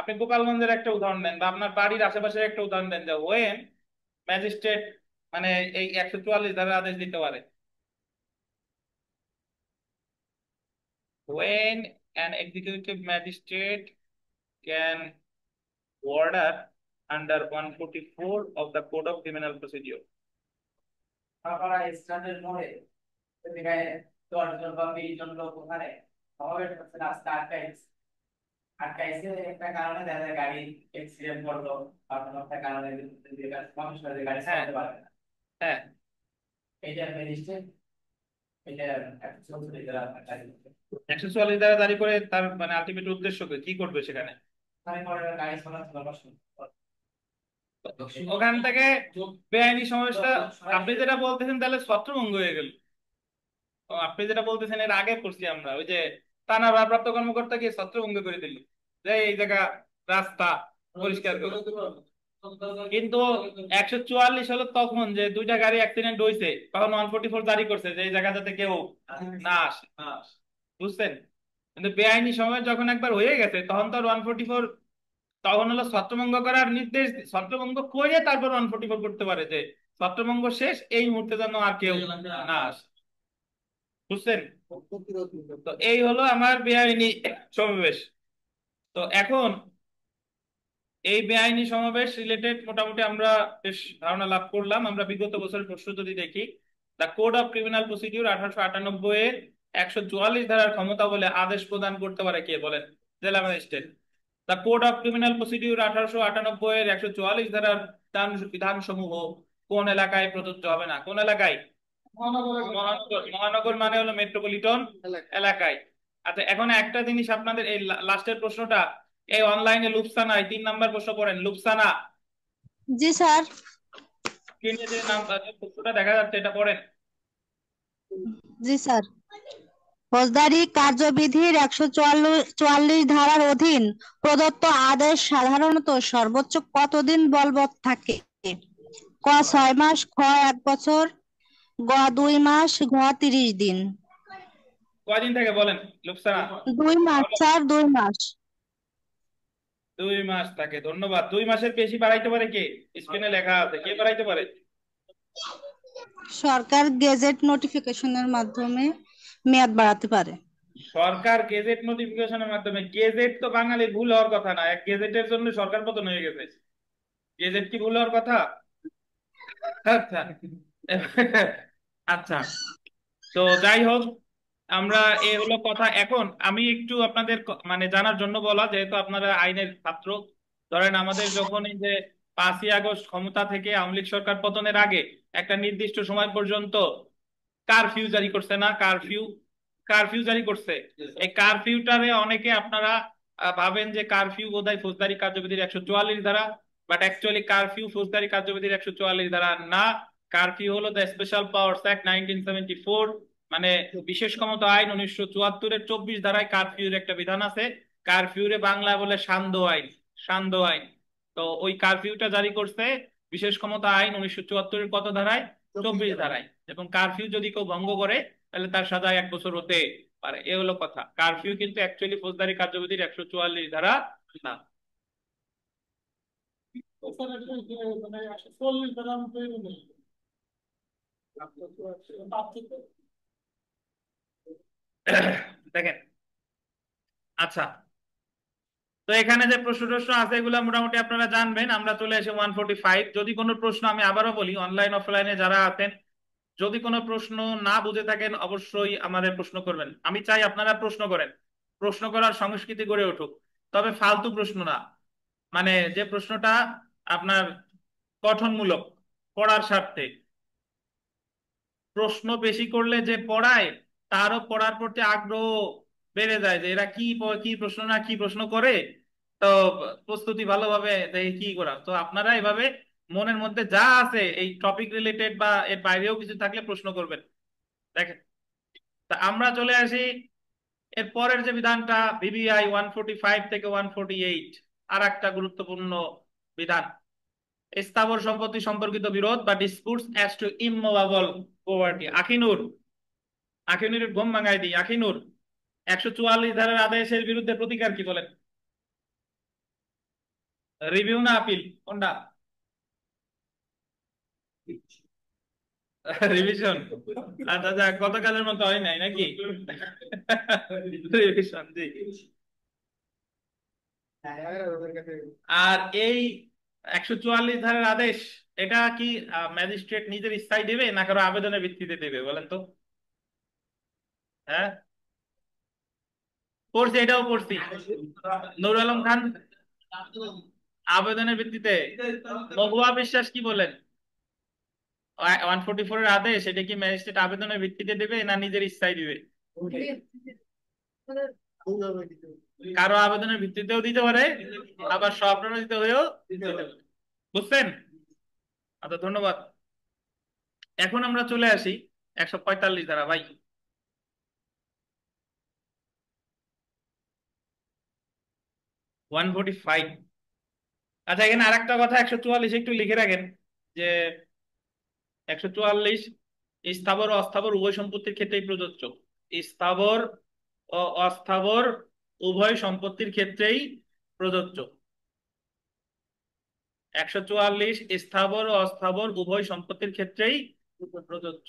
আপনি গোপালগঞ্জের একটা উদাহরণ দেন, বা আপনার বাড়ির আশেপাশের একটা উদাহরণ দেন, যে ওয়েন ম্যাজিস্ট্রেট মানে এই 144 ধারার আদেশ দিতে পারে। When an executive magistrate can order under 144 of the Code of Criminal Procedure. আপনারা স্ট্যান্ডার্ড মোড়ে যেখানে 10 জন বা 20 জন লোক ওখানে সমাবেশ করছে রাস্তা আটকাইছে আটকাইছে একটা কারণে দেখা যায় গাড়ি অ্যাক্সিডেন্ট করলো বা কোনো একটা কারণে মানুষ গাড়ি হ্যাঁ, চালাতে পারে না, হ্যাঁ। এটা ম্যাজিস্ট্রেট এটা একটা চলছে যারা গাড়ি 144 দ্বারা জারি করে তার মানে আলটিমেট উদ্দেশ্য কি করবে সেখানে? তাই করে গাড়ি চালাতে পারবে ওখান থেকে বেআইনি সমাবেশটা, আপনি যেটা বলতেছেন তাহলে ছত্রভঙ্গ হয়ে গেল। ও, আপনি যেটা বলতেছেন এর আগে পড়ছি আমরা, ওই যে থানার ভারপ্রাপ্ত কর্মকর্তা গিয়ে ছত্রভঙ্গ করে দিল যে এই জায়গা রাস্তা পরিষ্কার করো। কিন্তু 144 হলো তখন যে দুইটা গাড়ি অ্যাক্সিডেন্ট হয়েছে, তখন 144 জারি করছে যে এই জায়গা যাতে কেউ না আসে। বুঝছেন? কিন্তু বেআইনি সময় যখন একবার হয়ে গেছে তখন তো আর 144, তখন হলো ছত্রভঙ্গ করার নির্দেশ, ছত্রভঙ্গ করে তারপর 144 করতে পারে যে ছত্রভঙ্গ শেষ, এই মুহূর্তে যেন আর কেউ না আসে। বুঝছেন? তো এই হলো আমার বেআইনি সমাবেশ। তো এখন এই বেআইনি সমাবেশ রিলেটেড মোটামুটি আমরা বেশ ধারণা লাভ করলাম। আমরা বিগত বছরের প্রশ্ন যদি দেখি, the code of criminal procedure 1898 এর 144 ধারার ক্ষমতা বলে আদেশ প্রদান করতে পারে কে বলেন? জেলা magistrate. The code of criminal procedure 1898 এর 144 ধারার বিধান সমূহ কোন এলাকায় প্রযোজ্য হবে না? কোন এলাকায়? মহানগর। মহানগর মানে হলো মেট্রোপলিটন এলাকায়। আচ্ছা, এখন একটা জিনিস আপনাদের এই লাস্টের প্রশ্নটা, এই অনলাইনে লুপসানায় 3 নাম্বার প্রশ্ন পড়েন, লুপসানা জি স্যার। স্ক্রিনে যে নাম প্রশ্নটা দেখা যাচ্ছে এটা পড়েন। জি স্যার। ফৌজদারি কার্যবিধির 144 ধারার অধীন প্রদত্ত আদেশ সাধারণত সর্বোচ্চ কতদিন বলবৎ থাকে? ক 6 মাস, খ 1 বছর, গ 2 মাস, ঘ 30 দিন। কয়দিন থেকে বলেন লুপসানা? 2 মাস স্যার, 2 মাস। 2 মাস থাকে, ধন্যবাদ। 2 মাসের বেশি বাড়াইতে পারে কে? স্ক্রিনে লেখা আছে, কে বাড়াইতে পারে? সরকার গেজেট নোটিফিকেশনের মাধ্যমে মেয়াদ বাড়াতে পারে। সরকার গেজেট নোটিফিকেশনের মাধ্যমে? গেজেট তো বাঙালির ভুল হওয়ার কথা না, এক গেজেটের জন্য সরকার পতন হয়ে গেছে। গেজেট কি ভুল হওয়ার কথা? আচ্ছা। আচ্ছা, তো যাই হোক, আমরা এ হলো কথা। এখন আমি একটু আপনাদের মানে জানার জন্য বলা, যেহেতু আপনারা আইনের ছাত্র, ধরেন আমাদের যখন এই যে 5ই আগস্ট ক্ষমতা থেকে আওয়ামী লীগ সরকার পতনের আগে একটা নির্দিষ্ট সময় পর্যন্ত কারফিউ জারি করছে না? কারফিউ, কারফিউ জারি করছে। এই কারফিউটারে অনেকে আপনারা ভাবেন যে কারফিউ বোধহয় ফৌজদারি কার্যবিধির 144 ধারা, বাট অ্যাকচুয়ালি কারফিউ ফৌজদারি কার্যবিধির 144 ধারা না। কারফিউ হলো দ্য স্পেশাল পাওয়ার্স অ্যাক্ট 1974, মানে বিশেষ ক্ষমতা আইন 1974-এর 24 ধারায় কারফিউর একটা বিধান আছে। কারফিউরে বাংলায় বলে সান্ধ্য আইন, সান্ধ্য আইন। তো ওই কারফিউটা জারি করছে বিশেষ ক্ষমতা আইন 1974-এর কত ধারায়? 24 ধারায়। এবং কারফিউ যদি কেউ ভঙ্গ করে তাহলে তার সাজা 1 বছর হতে পারে। এ হলো কথা। কারফিউ কিন্তু অ্যাকচুয়ালি ফৌজদারি কার্যবিধির 144 ধারা না। দেখেন, আচ্ছা, তো এখানে যে প্রশ্ন টশ্ন আছে এগুলো মোটামুটি আপনারা জানবেন। আমরা চলে আসি 145। যদি কোনো প্রশ্ন, আমি আবারও বলি অনলাইন অফলাইনে যারা আছেন, যদি কোনো প্রশ্ন না বুঝে থাকেন অবশ্যই আমাদের প্রশ্ন করবেন। আমি চাই আপনারা প্রশ্ন করেন, প্রশ্ন করার সংস্কৃতি গড়ে উঠুক, তবে ফালতু প্রশ্ন না। মানে যে প্রশ্নটা আপনার গঠনমূলক, পড়ার স্বার্থে। প্রশ্ন বেশি করলে যে পড়ায় তারও পড়ার প্রতি আগ্রহ বেড়ে যায়, যে এরা কি প্রশ্ন না কি প্রশ্ন করে, তো প্রস্তুতি ভালোভাবে দেখে কি করা। তো আপনারা এভাবে মনের মধ্যে যা আছে এই টপিক রিলেটেড বা এর বাইরেও কিছু থাকলে প্রশ্ন করবেন। দেখেন, তা আমরা চলে আসি এর পরের যে বিধানটা, ভিভিআই 145 থেকে 148, আর একটা গুরুত্বপূর্ণ বিধান, স্থাবর সম্পত্তি সম্পর্কিত বিরোধ বা ডিসপুটস অ্যাজ টু ইমুভেবল প্রপার্টি। আখিনুর, আখিনুরের ঘুম ভাঙাই দিই। আখিনুর, 144 ধারার আদেশের বিরুদ্ধে প্রতিকার কি বলেন? রিভিউ না আপিল, কোনটা? রিভিশন। আচ্ছা আচ্ছা, গতকালের মতো হয় নাই নাকি? রিভিশন, জি। আর এই 144 ধারার আদেশ, এটা কি ম্যাজিস্ট্রেট নিজের ইচ্ছায় দেবে না কারো আবেদনের ভিত্তিতে দেবে বলেন তো? হ্যাঁ, পড়ছি, এটাও পড়ছি। নুর আলম খান আবেদনের ভিত্তিতে। মহুয়া বিশ্বাস কি বলেন? 144 এর আদেশ এটা কি ম্যাজিস্ট্রেট আবেদনের ভিত্তিতে দেবে না নিজের ইচ্ছায় দিবে? কারো আবেদনের ভিত্তিতেও দিতে পারে, আবার স্বপ্রণোদিত হয়েও দিতে পারে। বুঝছেন? আচ্ছা, ধন্যবাদ। এখন আমরা চলে আসি 145 ধারা। ভাই, 145। আচ্ছা, এখানে আরেকটা কথা 144 একটু লিখে রাখেন যে 144 স্থাবর ও অস্থাবর উভয় সম্পত্তির ক্ষেত্রেই প্রযোজ্য। স্থাবর ও অস্থাবর উভয় সম্পত্তির ক্ষেত্রেই প্রযোজ্য। 144 স্থাবর ও অস্থাবর উভয় সম্পত্তির ক্ষেত্রেই প্রযোজ্য।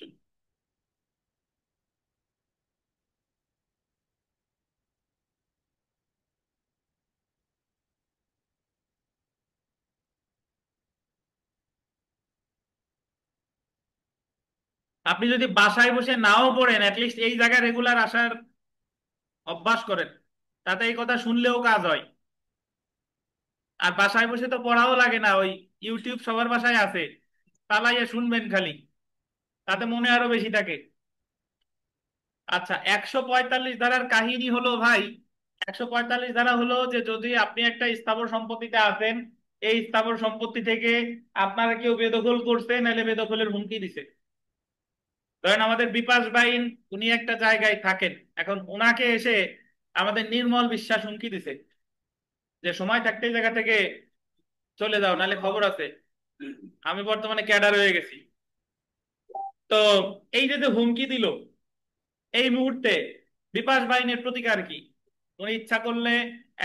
আপনি যদি বাসায় বসে নাও পড়েন, অ্যাটলিস্ট এই জায়গায় রেগুলার আসার অভ্যাস করেন, তাতে এই কথা শুনলেও কাজ হয়। আর বাসায় বসে তো পড়াও লাগে না, ওই ইউটিউব সবার বাসায় আছে, চালাইয়া শুনবেন খালি, তাতে মনে আরো বেশি থাকে। আচ্ছা, 145 ধারার কাহিনী হলো ভাই, 145 ধারা হলো যে যদি আপনি একটা স্থাবর সম্পত্তিতে আছেন, এই স্থাবর সম্পত্তি থেকে আপনারা কেউ বেদখল করছে, নাহলে বেদখলের হুমকি দিছে। ধরেন আমাদের বিপাশ বাইন, উনি একটা জায়গায় থাকেন, এখন উনাকে এসে আমাদের নির্মল বিশ্বাস হুমকি দিছে যে সময় থাকতে এই জায়গা থেকে চলে যাও, নাহলে খবর আছে, আমি বর্তমানে ক্যাডার হয়ে গেছি। তো এই যে যে হুমকি দিল, এই মুহূর্তে বিপাশ বাইনের প্রতিকার কি? উনি ইচ্ছা করলে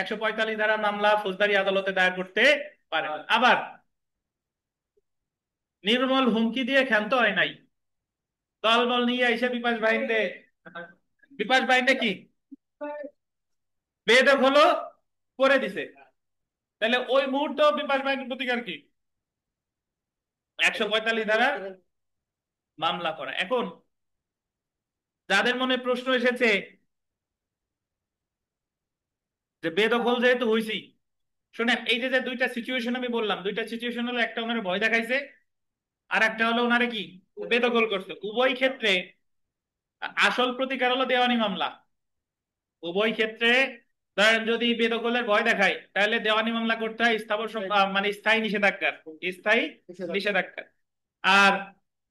145 ধারা মামলা ফৌজদারি আদালতে দায়ের করতে পারেন। আবার নির্মল হুমকি দিয়ে ক্ষান্ত হয় নাই, দলবল নিয়ে এসে বিপাশ বাইনকে কি বেদখল করে দিছে। তাহলে ওই মুহূর্তে বিপাশ বাইনের প্রতিকার কি? 145 ধারা মামলা করা। এখন যাদের মনে প্রশ্ন এসেছে যে বেদখল যেহেতু হয়েছি, শোনেন, এই যে যে দুইটা সিচুয়েশন আমি বললাম, দুইটা সিচুয়েশন হলো, একটা ওনারে ভয় দেখাইছে, আর একটা হলো ওনারে কি বেদখল করছে। উভয় ক্ষেত্রে আসল প্রতিকার হলো দেওয়ানি মামলা। উভয় ক্ষেত্রে ধরেন যদি বেদখলের ভয় দেখায়, তাহলে দেওয়ানি মামলা করতে হয় মানে স্থায়ী নিষেধাজ্ঞার, স্থায়ী নিষেধাজ্ঞা। আর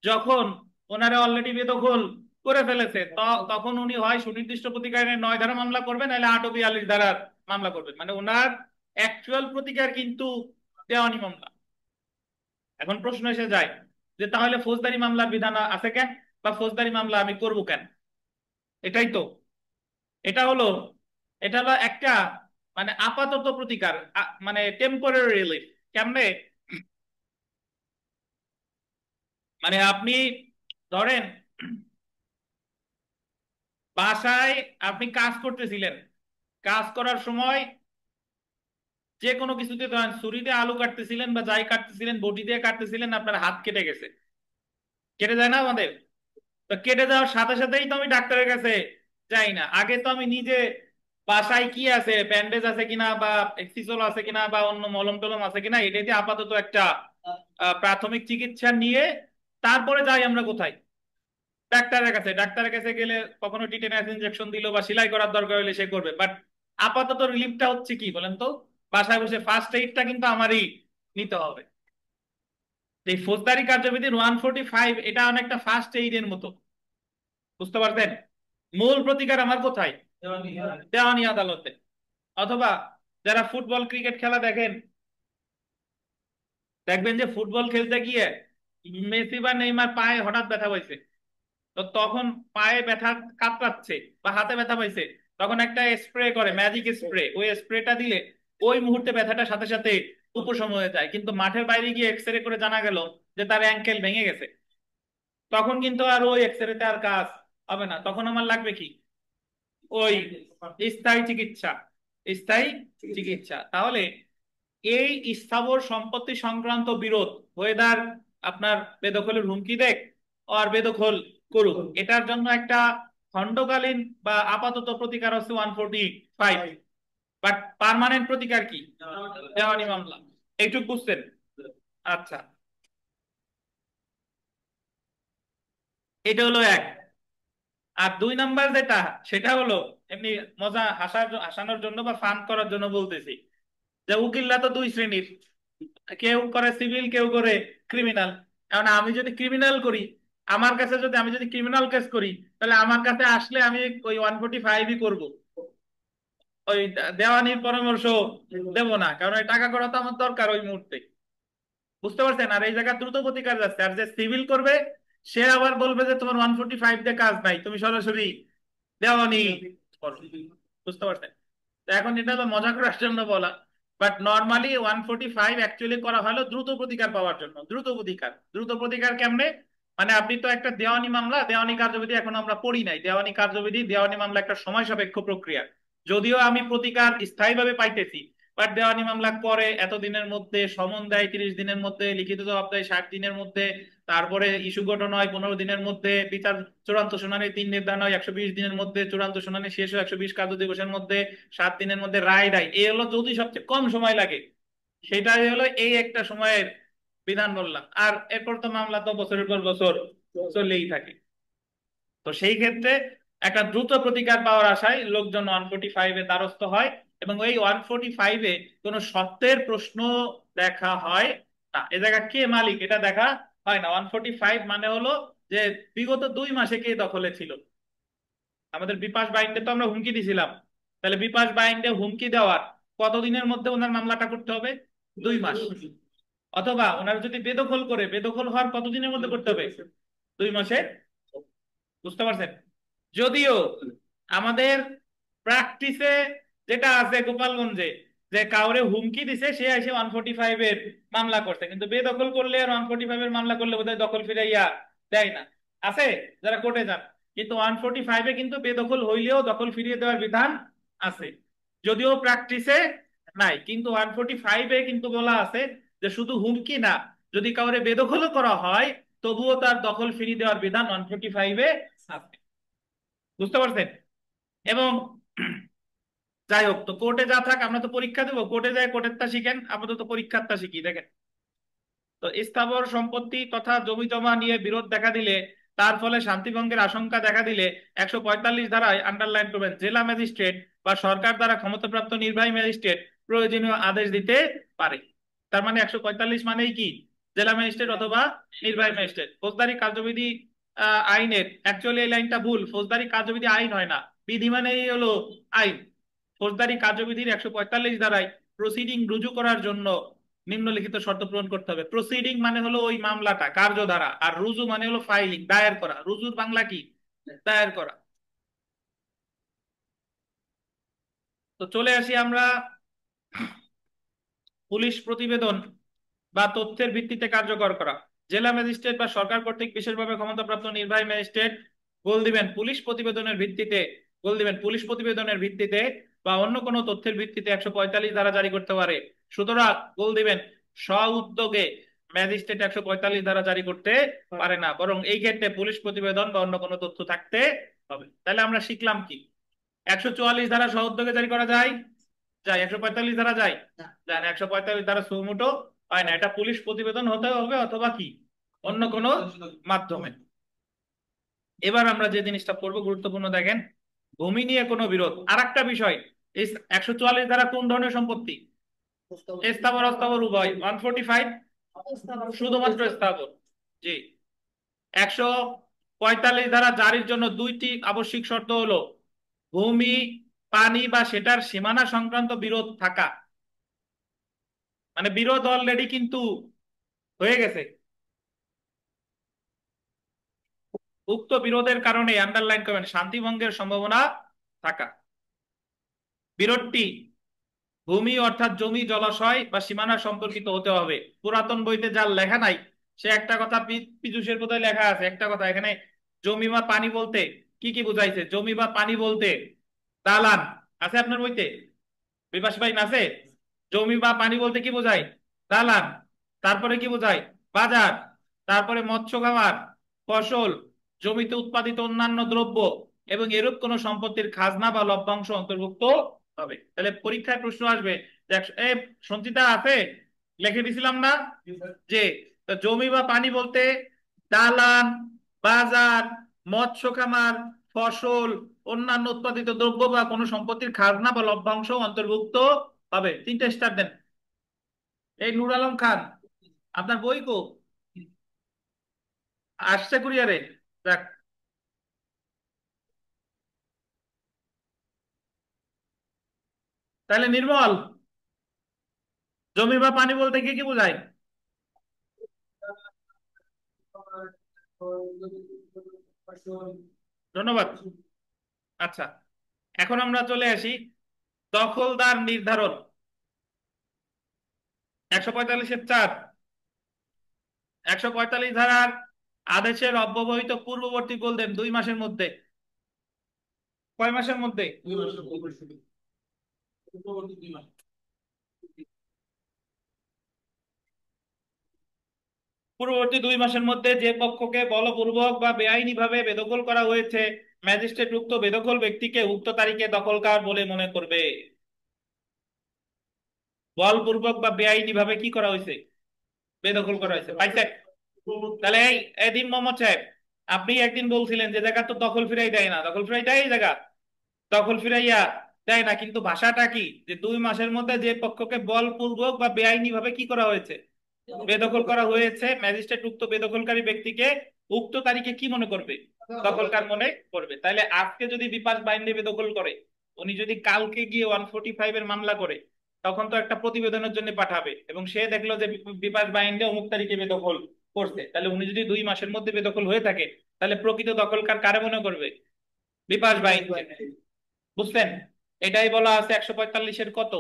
যখন ওনারা অলরেডি বেদখল করে ফেলেছে, তখন উনি হয় সুনির্দিষ্ট প্রতিকারের 9 ধারা মামলা করবেন, নাহলে 842 ধারার মামলা করবেন। মানে ওনার অ্যাকচুয়াল প্রতিকার কিন্তু দেওয়ানি মামলা। এখন প্রশ্ন এসে যায় যে তাহলে ফৌজদারি মামলার বিধান আছে কেন, বা ফৌজদারি মামলা আমি করব কেন? এটাই তো, এটা হলো এটা হলো একটা মানে আপাতত প্রতিকার, মানে টেম্পোরারি রিলিফ। কেমনে? মানে আপনি ধরেন বাসায় আপনি কাজ করতেছিলেন, কাজ করার সময় যে কোনো কিছুতে, ধরেন ছুরি দিয়ে আলু কাটতেছিলেন বা যাই কাটতেছিলেন, বটি দিয়ে কাটতেছিলেন, আপনার হাত কেটে গেছে। কেটে যায় না আমাদের? তো কেটে যাওয়ার সাথে সাথেই তো আমি ডাক্তারের কাছে যাই না, আগে তো আমি নিজে বাসায় কি আছে, ব্যান্ডেজ আছে কিনা, বা সিসল আছে কিনা, বা অন্য মলম টলম আছে কিনা, এটাতে আপাতত একটা প্রাথমিক চিকিৎসা নিয়ে তারপরে যাই আমরা কোথায়? ডাক্তারের কাছে। ডাক্তারের কাছে গেলে কখনো টিটেনাস ইনজেকশন দিল বা সেলাই করার দরকার হলে সে করবে, বাট আপাতত রিলিফটা হচ্ছে কি বলেন তো? বাসায় বসে ফার্স্ট এইডটা কিন্তু আমারই নিতে হবে। এই ফৌজদারি কার্যবিধির 145 এটা অনেকটা ফার্স্ট এইডের মতো, বুঝতে পারছেন? মূল প্রতিকার আমার কোথায়? দেওয়ানি আদালতে। অথবা যারা ফুটবল ক্রিকেট খেলা দেখেন, দেখবেন যে ফুটবল খেলতে গিয়ে মেসি বা নেইমার পায়ে হঠাৎ ব্যথা পাইছে, তো তখন পায়ে ব্যথা কাতরাচ্ছে বা হাতে ব্যথা পাইছে, তখন একটা স্প্রে করে, ম্যাজিক স্প্রে, ওই স্প্রেটা দিলে ওই মুহূর্তে ব্যথাটা সাথে সাথে উপশম হয়ে যায়। কিন্তু মাঠের বাইরে গিয়ে এক্সরে করে জানা গেল যে তার অ্যাঙ্কেল ভেঙে গেছে, তখন কিন্তু আর ওই এক্সরেতে আর কাজ হবে না, তখন আমার লাগবে কি? ওই স্থায়ী চিকিৎসা। স্থায়ী চিকিৎসা। তাহলে এই স্থাবর সম্পত্তি সংক্রান্ত বিরোধ, ওয়েদার আপনার বেদখলের হুমকি দেখ আর বেদখল করুক, এটার জন্য একটা খণ্ডকালীন বা আপাতত প্রতিকার হচ্ছে 145, বাট পার্মানেন্ট প্রতিকার কি? দেওয়ানি মামলা। এইটুক বুঝছেন? আচ্ছা, এটা হলো এক। আর দুই নাম্বার যেটা, সেটা হলো এমনি মজা হাসানোর জন্য বা ফান করার জন্য বলতেছি, যে উকিলরা তো দুই শ্রেণীর, কেউ করে সিভিল, কেউ করে ক্রিমিনাল। এখন আমি যদি ক্রিমিনাল করি, আমার কাছে যদি আমি যদি ক্রিমিনাল কেস করি, তাহলে আমার কাছে আসলে আমি ওই 145ই করবো, ওই দেওয়ানির পরামর্শ দেব না, কারণ ওই টাকা করা তো আমার দরকার ওই মুহূর্তে। বুঝতে পারছেন? আর এই জায়গায় দ্রুত প্রতিকার যাচ্ছে, আর যে সিভিল করবে সে আবার বলবে যে তোমার 145 দিয়ে কাজ নাই, তুমি সরাসরি দেওয়ানি করো। বুঝতে পারছেন? তো এখন এটা তো মজা করার জন্য বলা, বাট নর্মালি 145 অ্যাকচুয়ালি করা হলো দ্রুত প্রতিকার পাওয়ার জন্য। দ্রুত প্রতিকার, দ্রুত প্রতিকার কেমনে? মানে আপনি তো একটা দেওয়ানি মামলা, দেওয়ানি কার্যবিধি এখন আমরা পড়ি নাই, দেওয়ানি কার্যবিধি, দেওয়ানি মামলা একটা সময় সাপেক্ষ প্রক্রিয়া। যদিও আমি প্রতিকার স্থায়ীভাবে পাইতেছি, বাট দেওয়ানি মামলা করে এতদিনের মধ্যে, সমন দেয় 30 দিনের মধ্যে, লিখিত জবাব দেয় 60 দিনের মধ্যে, তারপরে ইস্যু গঠন হয় 15 দিনের মধ্যে, বিচার চূড়ান্ত শুনানি দিন নির্ধারণ হয় 120 দিনের মধ্যে, চূড়ান্ত শুনানি শেষ হয় 120 কার্য দিবসের মধ্যে, 7 দিনের মধ্যে রায় দেয়। এই হলো যদি সবচেয়ে কম সময় লাগে, সেটাই হলো এই একটা সময়ের বিধান বললাম। আর এরপর তো মামলা তো বছরের পর বছর চলেই থাকে। তো সেই ক্ষেত্রে একটা দ্রুত প্রতিকার পাওয়ার আশায় লোকজন 145-এ দ্বারস্থ হয়, এবং ওই 145-এ কোনো সত্যের প্রশ্ন দেখা হয় না। এ জায়গা কে মালিক এটা দেখা হয় না। 145 মানে হলো যে বিগত 2 মাসে কে দখলে ছিল। আমাদের বিপাশ বাইন্ডে তো আমরা হুমকি দিছিলাম, তাহলে বিপাশ বাইন্ডে হুমকি দেওয়ার কতদিনের মধ্যে ওনার মামলাটা করতে হবে? 2 মাস। অথবা ওনার যদি বেদখল করে, বেদখল হওয়ার কতদিনের মধ্যে করতে হবে? 2 মাসে। বুঝতে পারছেন? যদিও আমাদের প্র্যাকটিসে যেটা আছে গোপালগঞ্জে, যে কাউরে হুমকি দিছে সে এসে 145-এর মামলা করছে, কিন্তু বেদখল করলে আর 145-এর মামলা করলে বোধহয় দখল ফিরাইয়া দেয় না। আছে যারা কোর্টে যান, কিন্তু 145-এ কিন্তু বেদখল হইলেও দখল ফিরিয়ে দেওয়ার বিধান আছে, যদিও প্র্যাকটিসে নাই। কিন্তু 145-এ কিন্তু বলা আছে যে শুধু হুমকি না, যদি কাউরে বেদখলও করা হয় তবুও তার দখল ফিরিয়ে দেওয়ার বিধান 145-এ আছে। বুঝতে পারছেন? এবং যাই হোক, তো কোর্টে যা থাক, আমরা তো পরীক্ষা দেবো, কোর্টে যায় কোর্টেরটা শিখেন, আপাতত পরীক্ষারটা শিখি। দেখেন, তো স্থাবর সম্পত্তি তথা জমি জমা নিয়ে বিরোধ দেখা দিলে, তার ফলে শান্তিভঙ্গের আশঙ্কা দেখা দিলে 145 ধারায় আন্ডারলাইন করবেন, জেলা ম্যাজিস্ট্রেট বা সরকার দ্বারা ক্ষমতাপ্রাপ্ত নির্বাহী ম্যাজিস্ট্রেট প্রয়োজনীয় আদেশ দিতে পারে। তার মানে 145 মানেই কি? জেলা ম্যাজিস্ট্রেট অথবা নির্বাহী ম্যাজিস্ট্রেট। ফৌজদারি কার্যবিধি আইনের, অ্যাকচুয়ালি এই লাইনটা ভুল, ফৌজদারি কার্যবিধি আইন হয় না, বিধি মানেই হলো আইন। ফৌজদারি কার্যবিধির 145 ধারায় প্রসিডিং রুজু করার জন্য নিম্নলিখিত শর্ত পূরণ করতে হবে। প্রসিডিং মানে হলো ওই মামলাটা, কার্যধারা, আর রুজু মানে হলো ফাইলিং, দায়ের করা। রুজুর বাংলা কি? দায়ের করা। তো চলে আসি আমরা পুলিশ প্রতিবেদন বা তথ্যের ভিত্তিতে কার্যকর করা। জেলা ম্যাজিস্ট্রেট বা সরকার কর্তৃক বিশেষভাবে ক্ষমতাপ্রাপ্ত নির্বাহী ম্যাজিস্ট্রেট গোল দিবেন পুলিশ প্রতিবেদনের ভিত্তিতে, গোল দিবেন পুলিশ প্রতিবেদনের ভিত্তিতে বা অন্য কোনো তথ্যের ভিত্তিতে 145 ধারা জারি করতে পারে। সুতরাং গোল দিবেন স্ব উদ্যোগে ম্যাজিস্ট্রেট 145 ধারা জারি করতে পারে না, বরং এই ক্ষেত্রে পুলিশ প্রতিবেদন বা অন্য কোনো তথ্য থাকতে হবে। তাহলে আমরা শিখলাম কি? 144 ধারা স্ব উদ্যোগে জারি করা যায়? যায়। 145 ধারা যায়? যায় না। 145 ধারা সুমোটো হয় না, এটা পুলিশ প্রতিবেদন হতে হবে অথবা কি অন্য কোনো মাধ্যমে। এবার আমরা যে জিনিসটা পড়বো গুরুত্বপূর্ণ, দেখেন, ভূমি নিয়ে কোনো বিরোধ। আর একটা বিষয়, এই 144 ধারা কোন ধরনের সম্পত্তি? স্থাবর অস্থাবর উভয়। 145 শুধুমাত্র স্থাবর। জি। 145 ধারা জারির জন্য দুইটি আবশ্যিক শর্ত হলো ভূমি, পানি বা সেটার সীমানা সংক্রান্ত বিরোধ থাকা। মানে বিরোধ অলরেডি কিন্তু হয়ে গেছে, উক্ত বিরোধের কারণে আন্ডারলাইন করবেন শান্তিভঙ্গের সম্ভাবনা থাকা। বিরোধটি ভূমি অর্থাৎ জমি, জলাশয় বা সীমানা সম্পর্কিত হতে হবে। পুরাতন বইতে যার লেখা নাই সে একটা কথা, পীযূষের বোধহয় লেখা আছে একটা কথা এখানে, জমি বা পানি বলতে কি কি বুঝাইছে? জমি বা পানি বলতে দালান আছে আপনার বইতে? বিপাশ ভাই আছে? জমি বা পানি বলতে কি বোঝায়? দালান। তারপরে কি বোঝায়? বাজার। তারপরে মৎস্য খামার, ফসল, জমিতে উৎপাদিত অন্যান্য দ্রব্য, এবং এরূপ কোন সম্পত্তির খাজনা বা লভ্যাংশ অন্তর্ভুক্ত হবে। তাহলে পরীক্ষায় প্রশ্ন অন্তর্ভুক্ত হবে। তাহলে পরীক্ষায় প্রশ্ন আসবে যে সঞ্চিতা আছে, লিখে দিছিলাম না যে তো জমি বা পানি বলতে দালান, বাজার, মৎস্য খামার, ফসল, অন্যান্য উৎপাদিত দ্রব্য বা কোনো সম্পত্তির খাজনা বা লভ্যাংশ অন্তর্ভুক্ত হবে। 3টে স্টার দেন। এই নূর আলম খান, আপনার বই কো আসছে কুরিয়ারে? যাক, তাহলে নির্মল, জমি বা পানি বলতে কি কি বোঝায়? ধন্যবাদ। আচ্ছা, এখন আমরা চলে আসি দখলদার নির্ধারণ। 145-4, 145 ধারার আদেশের অব্যবহিত পূর্ববর্তী গোলদেন 2 মাসের মধ্যে। কয় মাসের মধ্যে? পূর্ববর্তী 2 মাসের মধ্যে যে পক্ষকে বলপূর্বক বা বেআইনি ভাবে বেদখল করা হয়েছে, ম্যাজিস্ট্রেট উক্ত বেদখল ব্যক্তিকে উক্ত তারিখে দখলকার বলে মনে করবে। বলপূর্বক বা বেআইনি ভাবে কি করা হয়েছে? বেদখল করা হয়েছে, পাইছেন? তাহলে এদিন মোহাম্মদ সাহেব, আপনি একদিন বলছিলেন যে জায়গা তো দখল ফিরাই দেয় না, দখল ফিরাই দেয় এই জায়গা, দখল ফিরাইয়া দেয় না, কিন্তু ভাষাটা কি যে 2 মাসের মধ্যে যে পক্ষকে বলপূর্বক বা বেআইনি ভাবে কি করা হয়েছে? বেদখল করা হয়েছে, ম্যাজিস্ট্রেট উক্ত বেদখলকারী ব্যক্তিকে উক্ত তারিখে কি মনে করবে? দখলকার মনে করবে। তাহলে আজকে যদি বিপাশ বাইন্ডে বেদখল করে, উনি যদি কালকে গিয়ে 145-এর মামলা করে, তখন তো একটা প্রতিবেদনের জন্য পাঠাবে এবং সে দেখলো যে বিপাশ বাইন্ডে অমুক তারিখে বেদখল করছে। তাহলে উনি যদি 2 মাসের মধ্যে বেদখল হয়ে থাকে, তাহলে প্রকৃত দখলকার কারে মনে করবে? বিপাশ বাইনকে। বুঝলেন? এটাই বলা আছে 145-এর কত?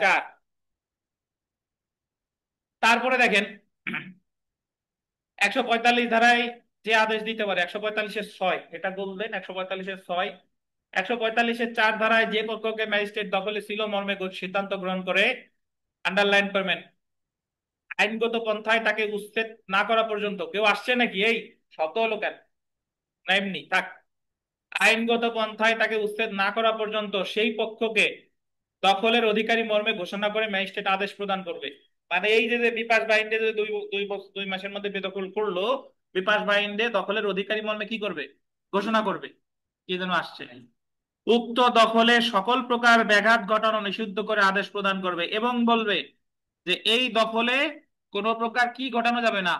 4। তারপরে দেখেন 145 ধারায় যে আদেশ দিতে পারে, 145-6 এটা বলবেন। 145-6, 145-4 ধারায় যে পক্ষকে ম্যাজিস্ট্রেট দখলে ছিল মর্মে সিদ্ধান্ত গ্রহণ করে, আন্ডারলাইন করবেন, আইনগত পন্থায় তাকে উচ্ছেদ না করা পর্যন্ত। কেউ আসছে নাকি? এই শব্দ হলো কেন? না এমনি থাক। আইনগত পন্থায় তাকে উচ্ছেদ না করা পর্যন্ত সেই পক্ষকে দখলের অধিকারী মর্মে ঘোষণা করে ম্যাজিস্ট্রেট আদেশ প্রদান করবে। মানে এই যে যে বিপাশ বাইন্ডে যে 2 মাসের মধ্যে বেদখল করলো, বিপাশ বাইন্ডে দখলের অধিকারী মর্মে কি করবে? ঘোষণা করবে। কি যেন আসছে, উক্ত দখলে সকল প্রকার ব্যাঘাত ঘটানো নিষিদ্ধ করে আদেশ প্রদান করবে এবং বলবে যে এই দখলে কোনো প্রকার কি ঘটানো যাবে না?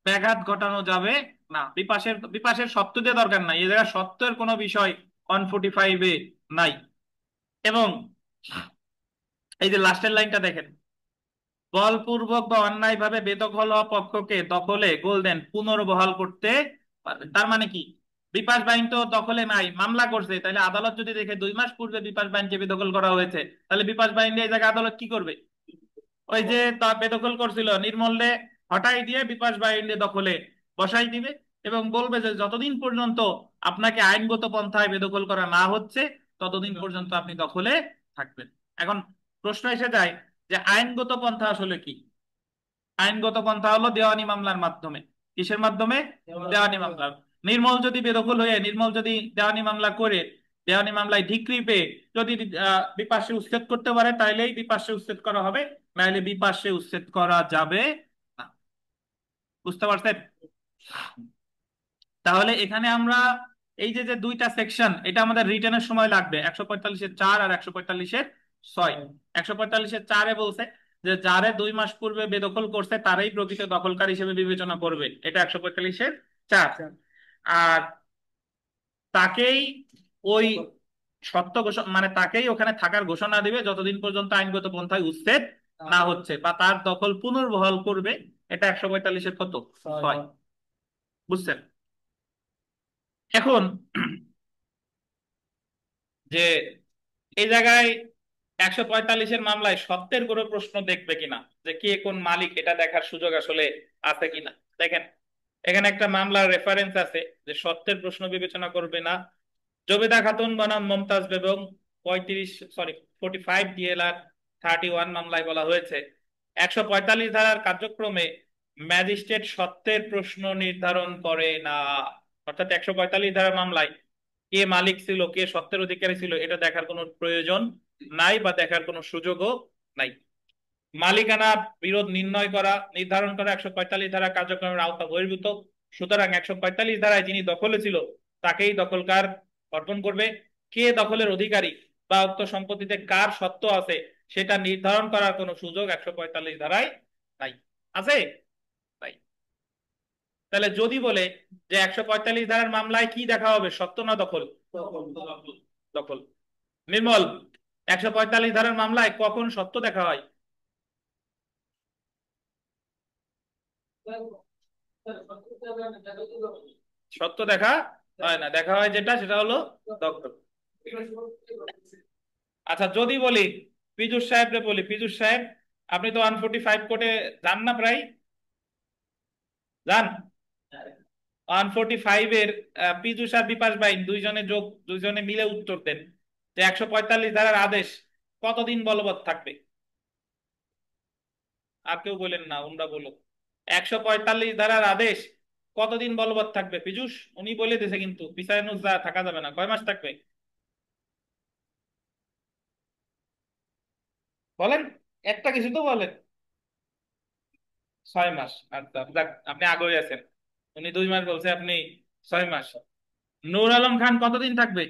ব্যাঘাত ঘটানো যাবে না। বিপাশের বিপাশের সত্য দিয়ে দরকার নাই, এই জায়গায় সত্যের কোনো বিষয় 145-এ নাই। এবং এই যে লাস্টের লাইনটা দেখেন, বলপূর্বক বা অন্যায়ভাবে বেদখল হওয়া পক্ষকে দখলে গোলদেন পুনর্বহাল করতে পারবে। তার মানে কি? বিপাশ বাইন তো দখলে নাই, মামলা করছে, তাহলে আদালত যদি দেখে 2 মাস পূর্বে বিপাশ বাইনকে বেদখল করা হয়েছে, তাহলে বিপাশ বাইন এই জায়গায় আদালত কি করবে? ওই যে তা বেদখল করছিল নির্মলে হটাই দিয়ে বিপাশ বাইন্ডে দখলে বসাই দিবে এবং বলবে যে যতদিন পর্যন্ত আপনাকে আইনগত পন্থায় বেদখল করা না হচ্ছে, ততদিন পর্যন্ত আপনি দখলে থাকবেন। এখন প্রশ্ন এসে যায় যে আইনগত পন্থা আসলে কি? আইনগত পন্থা হলো দেওয়ানি মামলার মাধ্যমে। কিসের মাধ্যমে? দেওয়ানি মামলা। নির্মল যদি বেদখল হয়ে, নির্মল যদি দেওয়ানি মামলা করে, দেওয়ানি মামলায় ডিক্রি পেয়ে যদি বিপাশে উচ্ছেদ করতে পারে, তাইলেই বিপাশে উচ্ছেদ করা হবে, নাহলে বিপাশে উচ্ছেদ করা যাবে না। বুঝতে পারছেন? তাহলে এখানে আমরা এই যে যে 2টা সেকশন, এটা আমাদের রিটার্নের সময় লাগবে, 145-4 আর 145-6। 145-4-এ বলছে যে যারে 2 মাস পূর্বে বেদখল করছে তারাই প্রকৃত দখলকারী হিসেবে বিবেচনা করবে, এটা 145-4। আর তাকেই ওই সত্য ঘোষণা, মানে তাকেই ওখানে থাকার ঘোষণা দিবে যতদিন পর্যন্ত আইনগত পন্থায় উচ্ছেদ না হচ্ছে বা তার দখল পুনর্বহাল করবে, এটা 145-এর কত? 6। বুঝছেন? এখন যে এই জায়গায় 145-এর মামলায় সত্যের কোনো প্রশ্ন দেখবে কিনা, যে কে কোন মালিক, এটা দেখার সুযোগ আসলে আছে কিনা। দেখেন এখানে একটা মামলার রেফারেন্স আছে যে সত্যের প্রশ্ন বিবেচনা করবে না। জবেদা খাতুন বনাম মমতাজ বেগম 45 DLR 31 মামলায় বলা হয়েছে 145 ধারার কার্যক্রমে ম্যাজিস্ট্রেট সত্যের প্রশ্ন নির্ধারণ করে না। অর্থাৎ 145 ধারার মামলায় কে মালিক ছিল, কে সত্ত্বের অধিকারী ছিল, এটা দেখার কোনো প্রয়োজন নাই বা দেখার কোনো সুযোগও নাই। মালিকানা বিরোধ নির্ণয় করা, নির্ধারণ করা 145 ধারা কার্যক্রমের আওতা বহির্ভূত। সুতরাং 145 ধারায় যিনি দখলে ছিল তাকেই দখলকার অর্পণ করবে। কে দখলের অধিকারী বা উক্ত সম্পত্তিতে কার সত্ত্ব আছে সেটা নির্ধারণ করার কোনো সুযোগ 145 ধারায় নাই। আছে? নাই। তাহলে যদি বলে যে 145 ধারার মামলায় কি দেখা হবে, সত্ত্ব না দখল? দখল। নির্মল, 145 ধারার মামলায় কখন সত্ত্ব দেখা হয়? সত্য দেখা হয় না, দেখা হয় যেটা সেটা হলো দখল। আচ্ছা যদি বলি, পীযুষ সাহেব রে বলি, পীযুষ সাহেব আপনি তো 145 কোর্টে যান না প্রায়? যান? 145 এর পীযুষ আর বিপাশ বাইন দুইজনে মিলে উত্তর দেন যে 145 ধারার আদেশ কতদিন বলবৎ থাকবে। আর কেউ বলেন না, ওনরা বলো। 145 ধারার আদেশ কতদিন বলবৎ থাকবে? পীযুষ উনি বলে দিয়েছে, কিন্তু পিছানো থাকা যাবে না। কয় মাস থাকবে বলেন, একটা কিছু তো বলেন। 6 মাস। আচ্ছা যাক, আপনি আগে আছেন। উনি 2 মাস বলছে, আপনি 6 মাস। নূর আলম খান কতদিন থাকবে?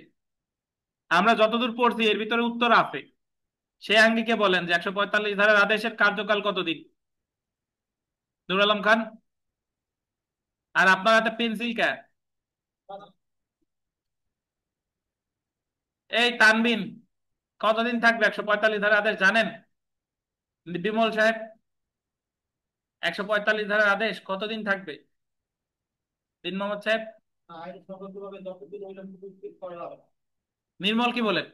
আমরা যতদূর পড়ছি এর ভিতরে উত্তর আছে। সে আঙ্গিকে বলেন যে 145 ধারার আদেশের কার্যকাল কতদিন? নূর আলম খান। আর আপনার হাতে পেন্সিল কে? এই তানবিন, কতদিন থাকবে 145 ধারার আদেশ জানেন? বিমল সাহেব, 145 ধারার আদেশ কতদিন থাকবে? দিন মোহাম্মদ সাহেব, নির্মল কি বলেন?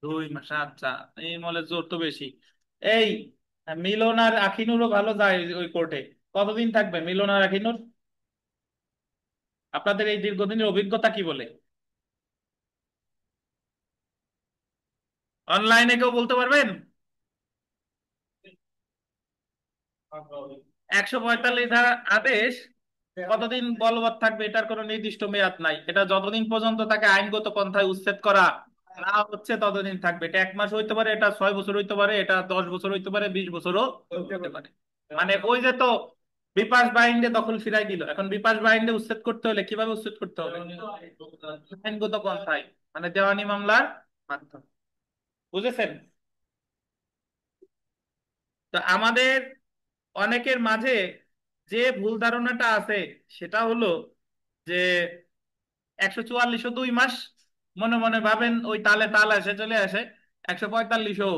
2 মাস। আচ্ছা, নির্মলের জোর তো বেশি। এই মিলন আর আখিনুরও ভালো যায় ওই কোর্টে। কতদিন থাকবে মিলন আর আখিনুর? আপনাদের এই দীর্ঘদিনের অভিজ্ঞতা কি বলে? অনলাইনে কেউ বলতে পারবেন? 145 ধারা আদেশ কতদিন বলবৎ থাকবে এটার কোনো নির্দিষ্ট মেয়াদ নাই। এটা যতদিন পর্যন্ত তাকে আইনগত পন্থায় উচ্ছেদ করা না হচ্ছে ততদিন থাকবে। এটা 1 মাস হইতে পারে, এটা 6 বছর হইতে পারে, এটা 10 বছর হইতে পারে, 20 বছরও হইতে পারে। মানে ওই যে তো বিপাশ বাইন্ডে দখল ফিরাই দিল, এখন বিপাশ বাইন্ডে উচ্ছেদ করতে হলে কিভাবে উচ্ছেদ করতে হবে? আইনগত পন্থায়, মানে দেওয়ানি মামলার মাধ্যমে। বুঝেছেন? তো আমাদের অনেকের মাঝে যে ভুল ধারণাটা আছে সেটা হলো যে 144-ও 2 মাস, মনে মনে ভাবেন ওই তালে তাল এসে চলে আসে। 145-ও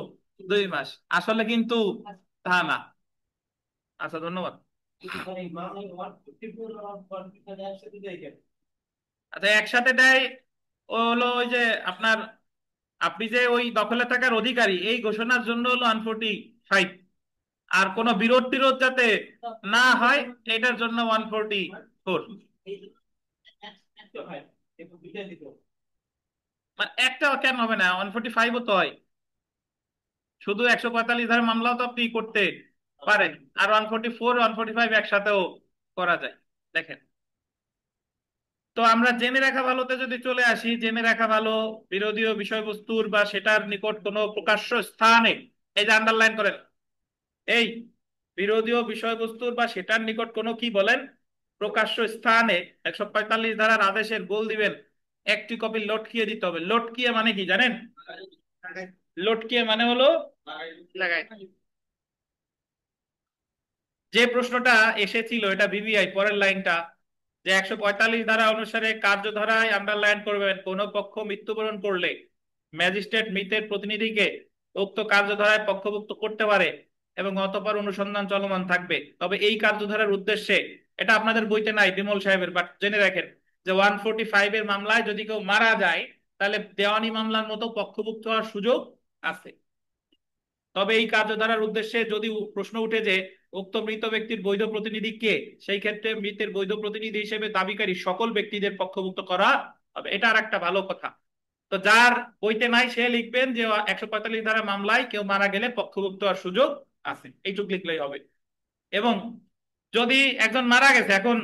2 মাস, আসলে কিন্তু তা না। আচ্ছা ধন্যবাদ। আচ্ছা একসাথে দেয়, ও হলো ওই যে আপনার, আপনি যে ওই দখলে থাকার অধিকারী এই ঘোষণার জন্য হলো 145, আর কোনো বিরোধ টিরোধ যাতে না হয় এটার জন্য 144। মানে একটা কেন হবে না, 145ও তো হয়। শুধু 145 ধারা মামলাও তো আপনি করতে পারেন, আর 144 145 একসাথেও করা যায়। দেখেন, তো আমরা জেনে রাখা ভালোতে যদি চলে আসি, জেনে রাখা ভালো বিরোধীয় বিষয়বস্তুর বা সেটার নিকট কোনো প্রকাশ্য স্থানে, এই যে আন্ডারলাইন করেন, এই বিরোধীয় বিষয়বস্তুর বা সেটার নিকট কোনো কি বলেন প্রকাশ্য স্থানে 145 ধারার আদেশের গোল দিবেন, একটি কপি লটকিয়ে দিতে হবে। লটকিয়ে মানে কি জানেন? লটকিয়ে মানে হলো লাগাই। যে প্রশ্নটা এসেছিল এটা বিবিআই, পরের লাইনটা, যে 145 ধারা অনুসারে কার্যধারায় আন্ডারলাইন করবেন, কোন পক্ষ মৃত্যুবরণ করলে ম্যাজিস্ট্রেট মৃতের প্রতিনিধিকে উক্ত কার্যধারায় পক্ষভুক্ত করতে পারে এবং অতঃপর অনুসন্ধান চলমান থাকবে। তবে এই কার্যধারার উদ্দেশ্যে, এটা আপনাদের বইতে নাই বিমল সাহেবের, বাট জেনে রাখেন যে 145 এর মামলায় যদি কেউ মারা যায় তাহলে দেওয়ানি মামলার মতো পক্ষভুক্ত হওয়ার সুযোগ আছে। তবে এই কার্যধারার উদ্দেশ্যে যদি প্রশ্ন উঠে যে উক্ত মৃত ব্যক্তির বৈধ প্রতিনিধি কে, সেই ক্ষেত্রে মৃতের বৈধ প্রতিনিধি হিসেবে দাবিকারী সকল ব্যক্তিদের পক্ষভুক্ত করা হবে। এটা আর একটা ভালো কথা। তো যার বইতে নাই সে লিখবেন যে 145 ধারা মামলায় কেউ মারা গেলে পক্ষভুক্ত হওয়ার সুযোগ আছে, এইটুক লিখলেই হবে। এবং যদি একজন মারা গেছে, এখন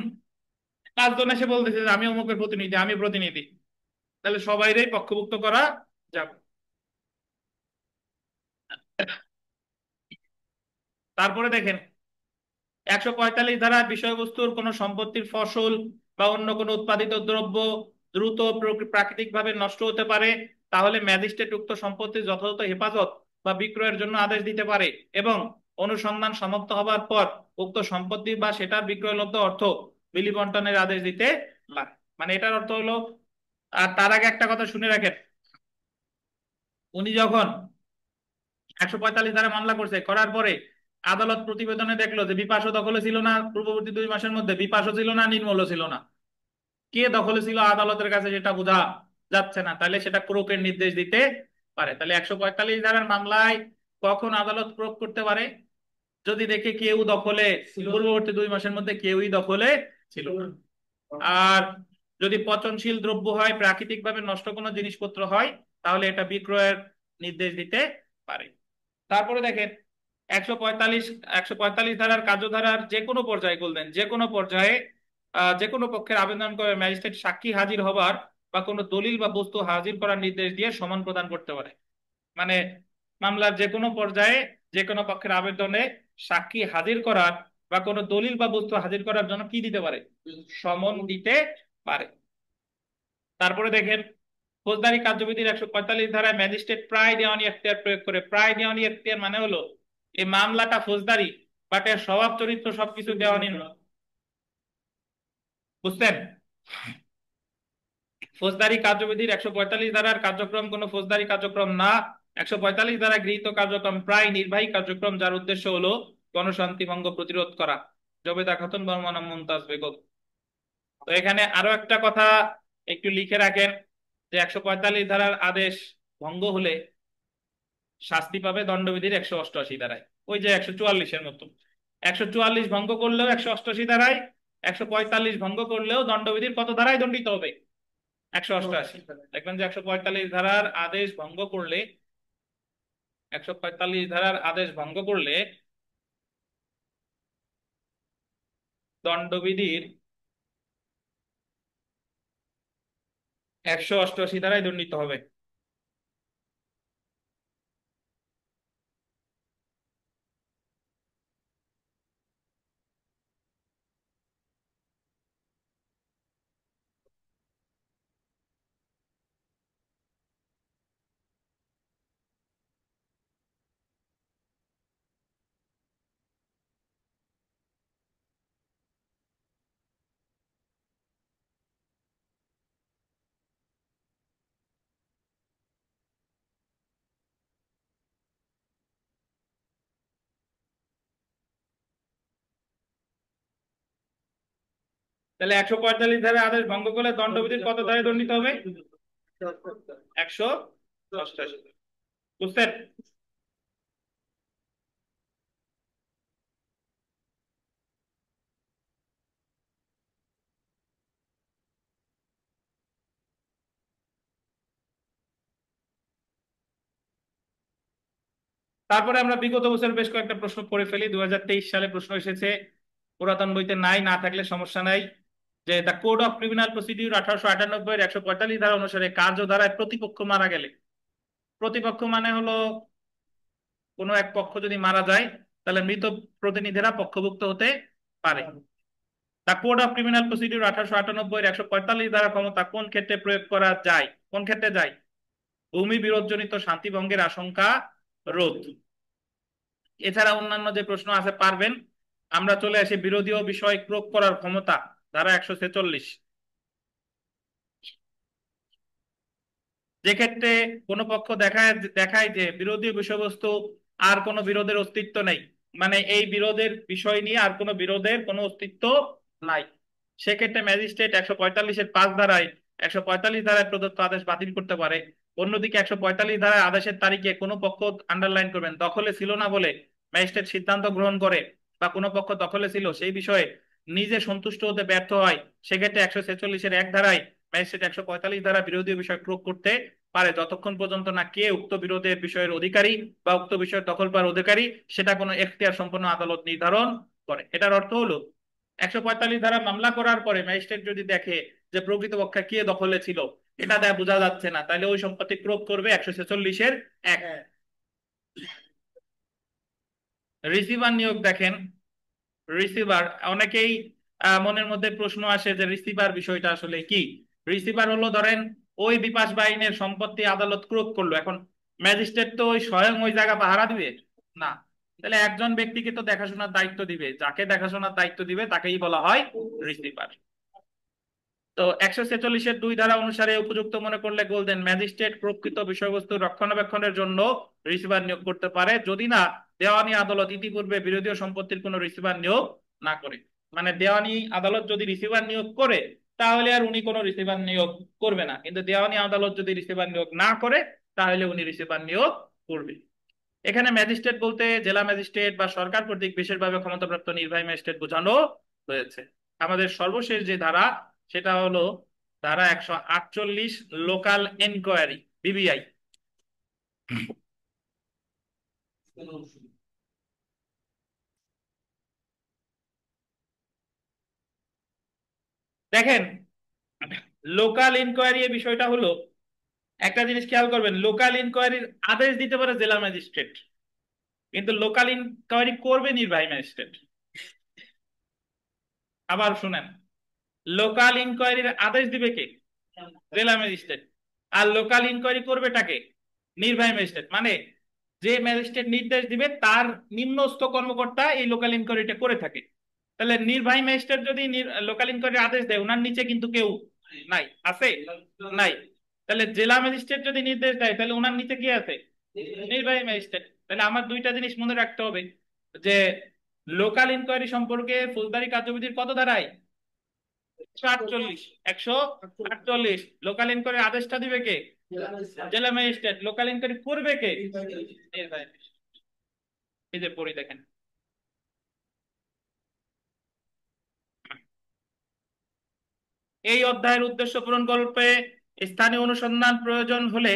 5 জন এসে বলতেছে যে আমি অমুকের প্রতিনিধি, আমি প্রতিনিধি, তাহলে সবাইরই পক্ষভুক্ত করা যাবে। তারপরে দেখেন 145 ধারার বিষয়বস্তুর কোন সম্পত্তির ফসল বা অন্য কোনো উৎপাদিত দ্রব্য দ্রুত প্রাকৃতিকভাবে নষ্ট হতে পারে, তাহলে ম্যাজিস্ট্রেট উক্ত সম্পত্তির যথাযথ হেফাজত বা বিক্রয়ের জন্য আদেশ দিতে পারে এবং অনুসন্ধান সমাপ্ত হবার পর উক্ত সম্পত্তি বা সেটার বিক্রয়লব্ধ অর্থ বিলি বন্টনের আদেশ দিতে পারে। মানে এটার অর্থ হলো, আর তার আগে একটা কথা শুনে রাখেন, উনি যখন 145 ধারা মামলা করছে, করার পরে আদালত প্রতিবেদনে দেখলো যে বিপাশা দখলে ছিল না, পূর্ববর্তী 2 মাসের মধ্যে বিপাশা ছিল না, নির্মলও ছিল না, কে দখলে ছিল আদালতের কাছে সেটা বোঝা যাচ্ছে না, তাহলে সেটা ক্রোকের নির্দেশ দিতে পারে। তাহলে 145 ধারার মামলায় কখন আদালত প্রয়োগ করতে পারে? যদি দেখে কেউ দখলে, পূর্ববর্তী 2 মাসের মধ্যে কেউই দখলে ছিল না। আর যদি পচনশীল দ্রব্য হয়, প্রাকৃতিক ভাবে নষ্ট কোনো জিনিসপত্র হয়, তাহলে এটা বিক্রয়ের নির্দেশ দিতে পারে। তারপরে দেখেন 145 ধারার কার্যধারার যে কোনো পর্যায়ে বলবেন, যে কোনো পর্যায়ে যে কোনো পক্ষের আবেদন করে ম্যাজিস্ট্রেট সাক্ষী হাজির হবার বা কোনো দলিল বা বস্তু হাজির করার নির্দেশ দিয়ে সমন প্রদান করতে পারে। মানে মামলার যে কোনো পর্যায়ে যে কোনো পক্ষের আবেদনে সাক্ষী হাজির করার বা কোনো দলিল বা বস্তু হাজির করার জন্য কি দিতে পারে? সমন দিতে পারে। তারপরে দেখেন ফৌজদারি কার্যবিধির 145 ধারায় ম্যাজিস্ট্রেট প্রায় দেওয়ানি এখতিয়ার প্রয়োগ করে। প্রায় দেওয়ানি এখতিয়ার মানে হলো এই মামলাটা ফৌজদারি, বাট এর স্বভাব চরিত্র সবকিছু দেওয়ানি নয়। বুঝছেন? ফৌজদারি কার্যবিধির 145 ধারার কার্যক্রম কোনো ফৌজদারি কার্যক্রম না। 145 ধারা গৃহীত কার্যক্রম প্রায় নির্বাহী কার্যক্রম, যার উদ্দেশ্য হলো গণশান্তি ভঙ্গ প্রতিরোধ করা। জবেদা খাতুন বর্মা মুমতাজ বেগম। তো এখানে আরো একটা কথা একটু লিখে রাখেন, যে 145 ধারার আদেশ ভঙ্গ হলে শাস্তি পাবে দণ্ডবিধির 188 ধারায়, ওই যে 144-এর মতো। 144 ভঙ্গ করলেও 188 ধারায়, 145 ভঙ্গ করলেও দণ্ডবিধির কত ধারায় দণ্ডিত হবে? 188। দেখবেন যে 145 ধারার আদেশ ভঙ্গ করলে, 145 ধারার আদেশ ভঙ্গ করলে দণ্ডবিধির 188 ধারায় দণ্ডিত হবে। তাহলে 145 ধারার আদেশ ভঙ্গ করলে দণ্ডবিধির কত ধারায় দণ্ডিত হবে? 188। বুঝছেন? তারপরে আমরা বিগত বছর বেশ কয়েকটা প্রশ্ন পড়ে ফেলি। 2023 সালে প্রশ্ন এসেছে, পুরাতন বইতে নাই, না থাকলে সমস্যা নাই, যে the code of criminal procedure 1898-এর 145 ধারা অনুসারে কার্যধারায় প্রতিপক্ষ মারা গেলে, প্রতিপক্ষ মানে হলো কোনো এক পক্ষ যদি মারা যায়, তাহলে মৃত প্রতিনিধিরা পক্ষভুক্ত হতে পারে। The code of criminal procedure 1898-এর 145 ধারা ক্ষমতা কোন ক্ষেত্রে প্রয়োগ করা যায়? কোন ক্ষেত্রে যায়? ভূমি বিরোধজনিত শান্তি ভঙ্গের আশঙ্কা রোধ। এছাড়া অন্যান্য যে প্রশ্ন আছে পারবেন। আমরা চলে আসি বিরোধীয় বিষয় প্রয়োগ করার ক্ষমতা, ধারা 146। যে ক্ষেত্রে কোনো পক্ষ দেখায় দেখায় যে বিরোধী বিষয়বস্তু আর কোনো বিরোধের অস্তিত্ব নেই, মানে এই বিরোধের বিষয় নিয়ে আর কোনো বিরোধের কোনো অস্তিত্ব নাই, সেক্ষেত্রে ম্যাজিস্ট্রেট 145-এর 5 ধারায় 145 ধারায় প্রদত্ত আদেশ বাতিল করতে পারে। অন্যদিকে 145 ধারায় আদেশের তারিখে কোনো পক্ষ, আন্ডারলাইন করবেন, দখলে ছিল না বলে ম্যাজিস্ট্রেট সিদ্ধান্ত গ্রহণ করে বা কোনো পক্ষ দখলে ছিল সেই বিষয়ে নিজে সন্তুষ্ট হতে ব্যর্থ হয়, সেক্ষেত্রে 146-এর 1 ধারায় ম্যাজিস্ট্রেট 145 ধারা বিরোধী বিষয় প্রয়োগ করতে পারে, যতক্ষণ পর্যন্ত না কে উক্ত বিরোধের বিষয়ের অধিকারী বা উক্ত বিষয়ের দখল পাওয়ার অধিকারী সেটা কোনো এখতিয়ার সম্পন্ন আদালত নির্ধারণ করে। এটার অর্থ হলো 145 ধারা মামলা করার পরে ম্যাজিস্ট্রেট যদি দেখে যে প্রকৃতপক্ষে কে দখলে ছিল, এটা দেয়া বোঝা যাচ্ছে না, তাহলে ওই সম্পত্তি ক্রোধ করবে 146-এর 1। রিসিভার নিয়োগ দেখেন। রিসিভার অনেকেই মনের মধ্যে প্রশ্ন আসে যে রিসিভার বিষয়টা আসলে কি। রিসিভার হলো ধরেন ওই বিপাশ বাহিনীর সম্পত্তি আদালত ক্রোধ করলো, এখন ম্যাজিস্ট্রেট তো ওই স্বয়ং ওই জায়গা পাহারা দিবে না, তাহলে একজন ব্যক্তিকে তো দেখাশোনার দায়িত্ব দিবে, যাকে দেখাশোনার দায়িত্ব দিবে তাকেই বলা হয় রিসিভার। তো 146-এর 2 ধারা অনুসারে উপযুক্ত মনে করলে গোল্ডেন ম্যাজিস্ট্রেট প্রকৃত বিষয়বস্তু রক্ষণাবেক্ষণের জন্য রিসিভার নিয়োগ করতে পারে, যদি না দেওয়ানি আদালত ইতিপূর্বে বিরোধী সম্পত্তির কোনো রিসিভার নিয়োগ না করে। মানে দেওয়ানি আদালত যদি রিসিভার নিয়োগ করে তাহলে আর উনি কোনো রিসিভার নিয়োগ করবে না, কিন্তু দেওয়ানি আদালত যদি রিসিভার নিয়োগ না করে তাহলে উনি রিসিভার নিয়োগ করবে। এখানে ম্যাজিস্ট্রেট বলতে জেলা ম্যাজিস্ট্রেট বা সরকার কর্তৃক বিশেষভাবে ক্ষমতাপ্রাপ্ত নির্বাহী ম্যাজিস্ট্রেট বোঝানো হয়েছে। আমাদের সর্বশেষ যে ধারা সেটা হলো ধারা 148, লোকাল এনকোয়ারি, বিবিআই। দেখেন, লোকাল ইনকোয়ারি এর বিষয়টা হলো, একটা জিনিস খেয়াল করবেন, লোকাল ইনকোয়ারির আদেশ দিতে পারে জেলা ম্যাজিস্ট্রেট, কিন্তু লোকাল ইনকোয়ারি করবে নির্বাহী ম্যাজিস্ট্রেট। আবার শুনেন, লোকাল ইনকোয়ারির আদেশ দিবে কে? জেলা ম্যাজিস্ট্রেট। আর লোকাল ইনকোয়ারি করবে টাকে? নির্বাহী ম্যাজিস্ট্রেট। মানে যে ম্যাজিস্ট্রেট নির্দেশ দিবে তার নিম্নস্থ কর্মকর্তা এই লোকাল ইনকোয়ারিটা করে থাকে। তাহলে নির্বাহী ম্যাজিস্ট্রেট যদি লোকাল ইনকোয়ারির আদেশ দেয়, ওনার নিচে কিন্তু কেউ নাই, আছে? নাই। তাহলে জেলা ম্যাজিস্ট্রেট যদি নির্দেশ দেয় তাহলে ওনার নিচে কি আছে? নির্বাহী ম্যাজিস্ট্রেট। তাহলে আমার দুইটা জিনিস মনে রাখতে হবে, যে লোকাল ইনকোয়ারি সম্পর্কে ফৌজদারি কার্যবিধির কত ধারায়? 148, 148। লোকাল ইনকোয়ারি আদেশটা দিবে কে? জেলা ম্যাজিস্ট্রেট। লোকাল ইনকোয়ারি করবে কে? নির্বাহী ম্যাজিস্ট্রেট। এই যে পড়ি দেখেন, এই অধ্যায়ের উদ্দেশ্য পূরণ করতে স্থানীয় অনুসন্ধান প্রয়োজন হলে,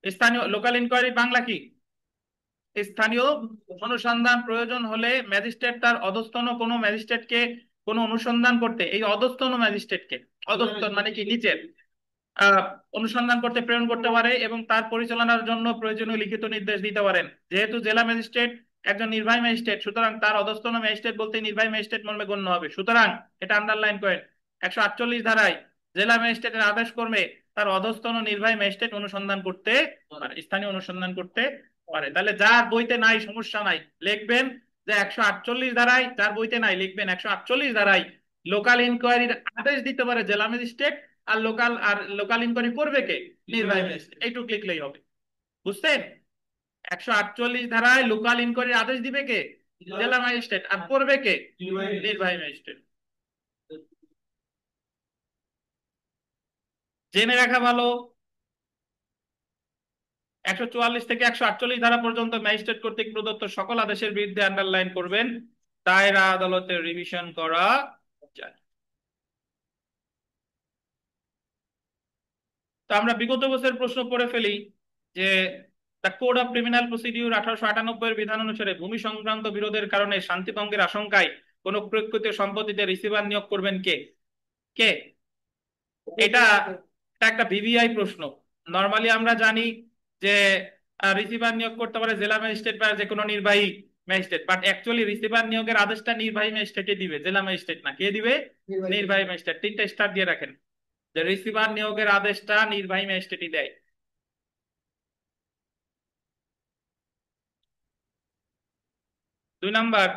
স্থানীয় লোকাল ইনকোয়ারি বাংলা কি? স্থানীয় অনুসন্ধান প্রয়োজন হলে ম্যাজিস্ট্রেট তার অধস্তন কোনো ম্যাজিস্ট্রেটকে কোনো অনুসন্ধান করতে, এই অধস্তন ম্যাজিস্ট্রেটকে, অধস্তন মানে কি নিচের, আহ অনুসন্ধান করতে প্রেরণ করতে পারে এবং তার পরিচালনার জন্য প্রয়োজনীয় লিখিত নির্দেশ দিতে পারেন। যেহেতু জেলা ম্যাজিস্ট্রেট একজন নির্বাহী ম্যাজিস্ট্রেট, সুতরাং তার অধস্তন ম্যাজিস্ট্রেট বলতে নির্বাহী ম্যাজিস্ট্রেট মর্মে গণ্য হবে। সুতরাং এটা আন্ডারলাইন করেন, 148 ধারায় জেলা ম্যাজিস্ট্রেটের আদেশ কর্মে তার অধস্তন নির্বাহী ম্যাজিস্ট্রেট অনুসন্ধান করতে পারে, স্থানীয় অনুসন্ধান করতে পারে। তাহলে যার বইতে নাই সমস্যা নাই, লিখবেন যে 148 ধারায়, যার বইতে নাই লিখবেন 148 ধারায় লোকাল ইনকোয়ারির আদেশ দিতে পারে জেলা ম্যাজিস্ট্রেট, আর লোকাল ইনকোয়ারি করবে কে? নির্বাহী ম্যাজিস্ট্রেট। এইটুকু লিখলেই হবে। বুঝছেন? 148 ধারায় লোকাল ইনকোয়ারির আদেশ দিবে কে? জেলা ম্যাজিস্ট্রেট। আর করবে কে? নির্বাহী ম্যাজিস্ট্রেট। জেনে রাখা ভালো, 144 থেকে 148 ধারা পর্যন্ত ম্যাজিস্ট্রেট কর্তৃক প্রদত্ত সকল আদেশের বিরুদ্ধে আন্ডারলাইন করবেন, দায়রা আদালতে রিভিশন করা যায়। তো আমরা বিগত বছরের প্রশ্ন পড়ে ফেলি, যে the code of criminal procedure 1898 এর বিধান অনুসারে ভূমি সংক্রান্ত বিরোধের কারণে শান্তিভঙ্গের আশঙ্কায় কোন প্রকৃত সম্পত্তিতে রিসিভার নিয়োগ করবেন কে? কে? এটা এটা একটা ভিভিআই প্রশ্ন। নরমালি আমরা জানি যে রিসিভার নিয়োগ করতে পারে জেলা ম্যাজিস্ট্রেট বা যে কোনো নির্বাহী ম্যাজিস্ট্রেট, বাট অ্যাকচুয়ালি রিসিভার নিয়োগের আদেশটা নির্বাহী ম্যাজিস্ট্রেটই দিবে, জেলা ম্যাজিস্ট্রেট না। কে দিবে? নির্বাহী ম্যাজিস্ট্রেট। 3টা স্টার দিয়ে রাখেন যে রিসিভার নিয়োগের আদেশটা নির্বাহী ম্যাজিস্ট্রেটই দেয়। 2 number,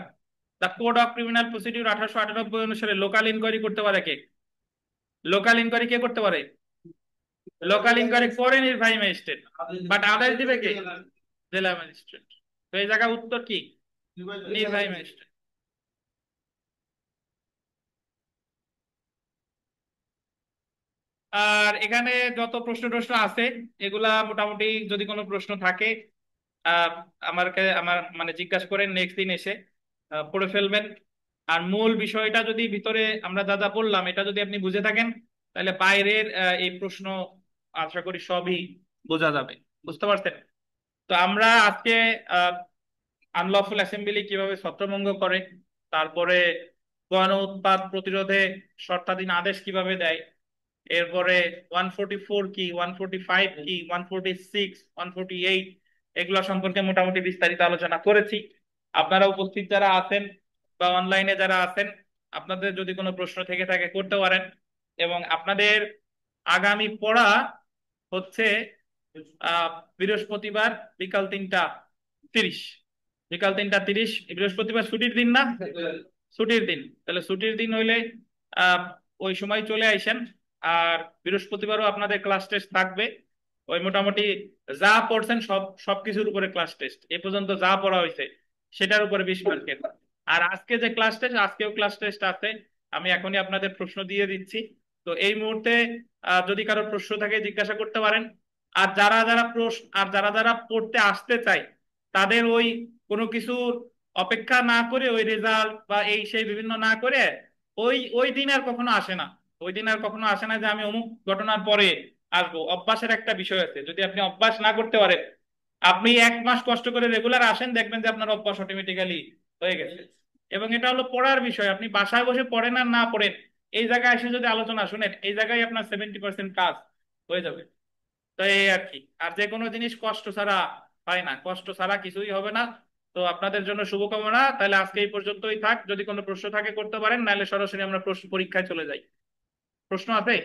the code of criminal procedure 1898 অনুসারে লোকাল ইনকোয়ারি করতে পারে কে? লোকাল ইনকোয়ারি কে করতে পারে? লোকাল ইনকোয়ারি করে নির্বাহী ম্যাজিস্ট্রেট, বাট আদেশ দিবে কে? জেলা ম্যাজিস্ট্রেট। তো এই জায়গায় উত্তর কি? নির্বাহী ম্যাজিস্ট্রেট। আর এখানে যত প্রশ্ন টশ্ন আছে এগুলা মোটামুটি, যদি কোনো প্রশ্ন থাকে আহ আমার মানে জিজ্ঞাসা করেন, নেক্সট দিন এসে পড়ে ফেলবেন। আর মূল বিষয়টা যদি ভিতরে আমরা যা যা বললাম এটা যদি আপনি বুঝে থাকেন, তাহলে বাইরের এই প্রশ্ন আশা করি সবই বোঝা যাবে। বুঝতে পারছেন? তো আমরা আজকে আনলফুল অ্যাসেম্বলি কিভাবে ছত্রভঙ্গ করে, তারপরে গণ উৎপাত প্রতিরোধে শর্তাধীন আদেশ কিভাবে দেয়, এরপরে 144 কি, 145 কি, 146, 148, এগুলো সম্পর্কে মোটামুটি বিস্তারিত আলোচনা করেছি। আপনারা উপস্থিত যারা আছেন বা অনলাইনে যারা আছেন, আপনাদের যদি কোনো প্রশ্ন থেকে থাকে করতে পারেন। এবং আপনাদের আগামী পড়া হচ্ছে আহ বৃহস্পতিবার বিকাল 3টা 30। বিকাল 3টা 30, বৃহস্পতিবার ছুটির দিন না? ছুটির দিন, তাহলে ছুটির দিন হইলে আহ ওই সময় চলে আইসেন। আর বৃহস্পতিবারও আপনাদের ক্লাস টেস্ট থাকবে। ওই মোটামুটি যা পড়ছেন সবকিছুর উপরে ক্লাস টেস্ট, এ পর্যন্ত যা পড়া হয়েছে সেটার উপরে 20 মার্কের। আর আজকে যে ক্লাস টেস্ট, আজকেও ক্লাস টেস্ট আছে। আমি এখনই আপনাদের প্রশ্ন দিয়ে দিচ্ছি। তো এই মুহূর্তে যদি কারো প্রশ্ন থাকে জিজ্ঞাসা করতে পারেন। আর যারা যারা পড়তে আসতে চায়, তাদের ওই কোনো কিছুর অপেক্ষা না করে, ওই রেজাল্ট বা এই সেই বিভিন্ন না করে, ওই ওই দিন আর কখনো আসে না। ওই দিন আর কখনো আসে না যে আমি অমুক ঘটনার পরে আসবো। অভ্যাসের একটা বিষয় আছে, যদি আপনি অভ্যাস না করতে পারেন, আপনি 1 মাস কষ্ট করে রেগুলার আসেন, দেখবেন যে আপনার অভ্যাস অটোমেটিক্যালি হয়ে গেছে। এবং এটা হলো পড়ার বিষয়, আপনি বাসায় বসে পড়েন আর না পড়েন, এই জায়গায় এসে যদি আলোচনা শুনেন, এই জায়গায় আপনার 70% কাজ হয়ে যাবে। তো এই আর কি। আর যে কোনো জিনিস কষ্ট ছাড়া হয় না, কষ্ট ছাড়া কিছুই হবে না। তো আপনাদের জন্য শুভকামনা। তাহলে আজকে এই পর্যন্তই থাক, যদি কোনো প্রশ্ন থাকে করতে পারেন, নাহলে সরাসরি আমরা প্রশ্ন পরীক্ষায় চলে যাই। প্রশ্ন আছে?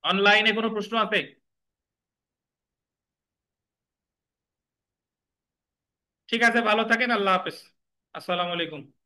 অনলাইনে কোনো প্রশ্ন আছে? ঠিক আছে, ভালো থাকেন, আল্লাহ হাফেজ। আসসালামু আলাইকুম।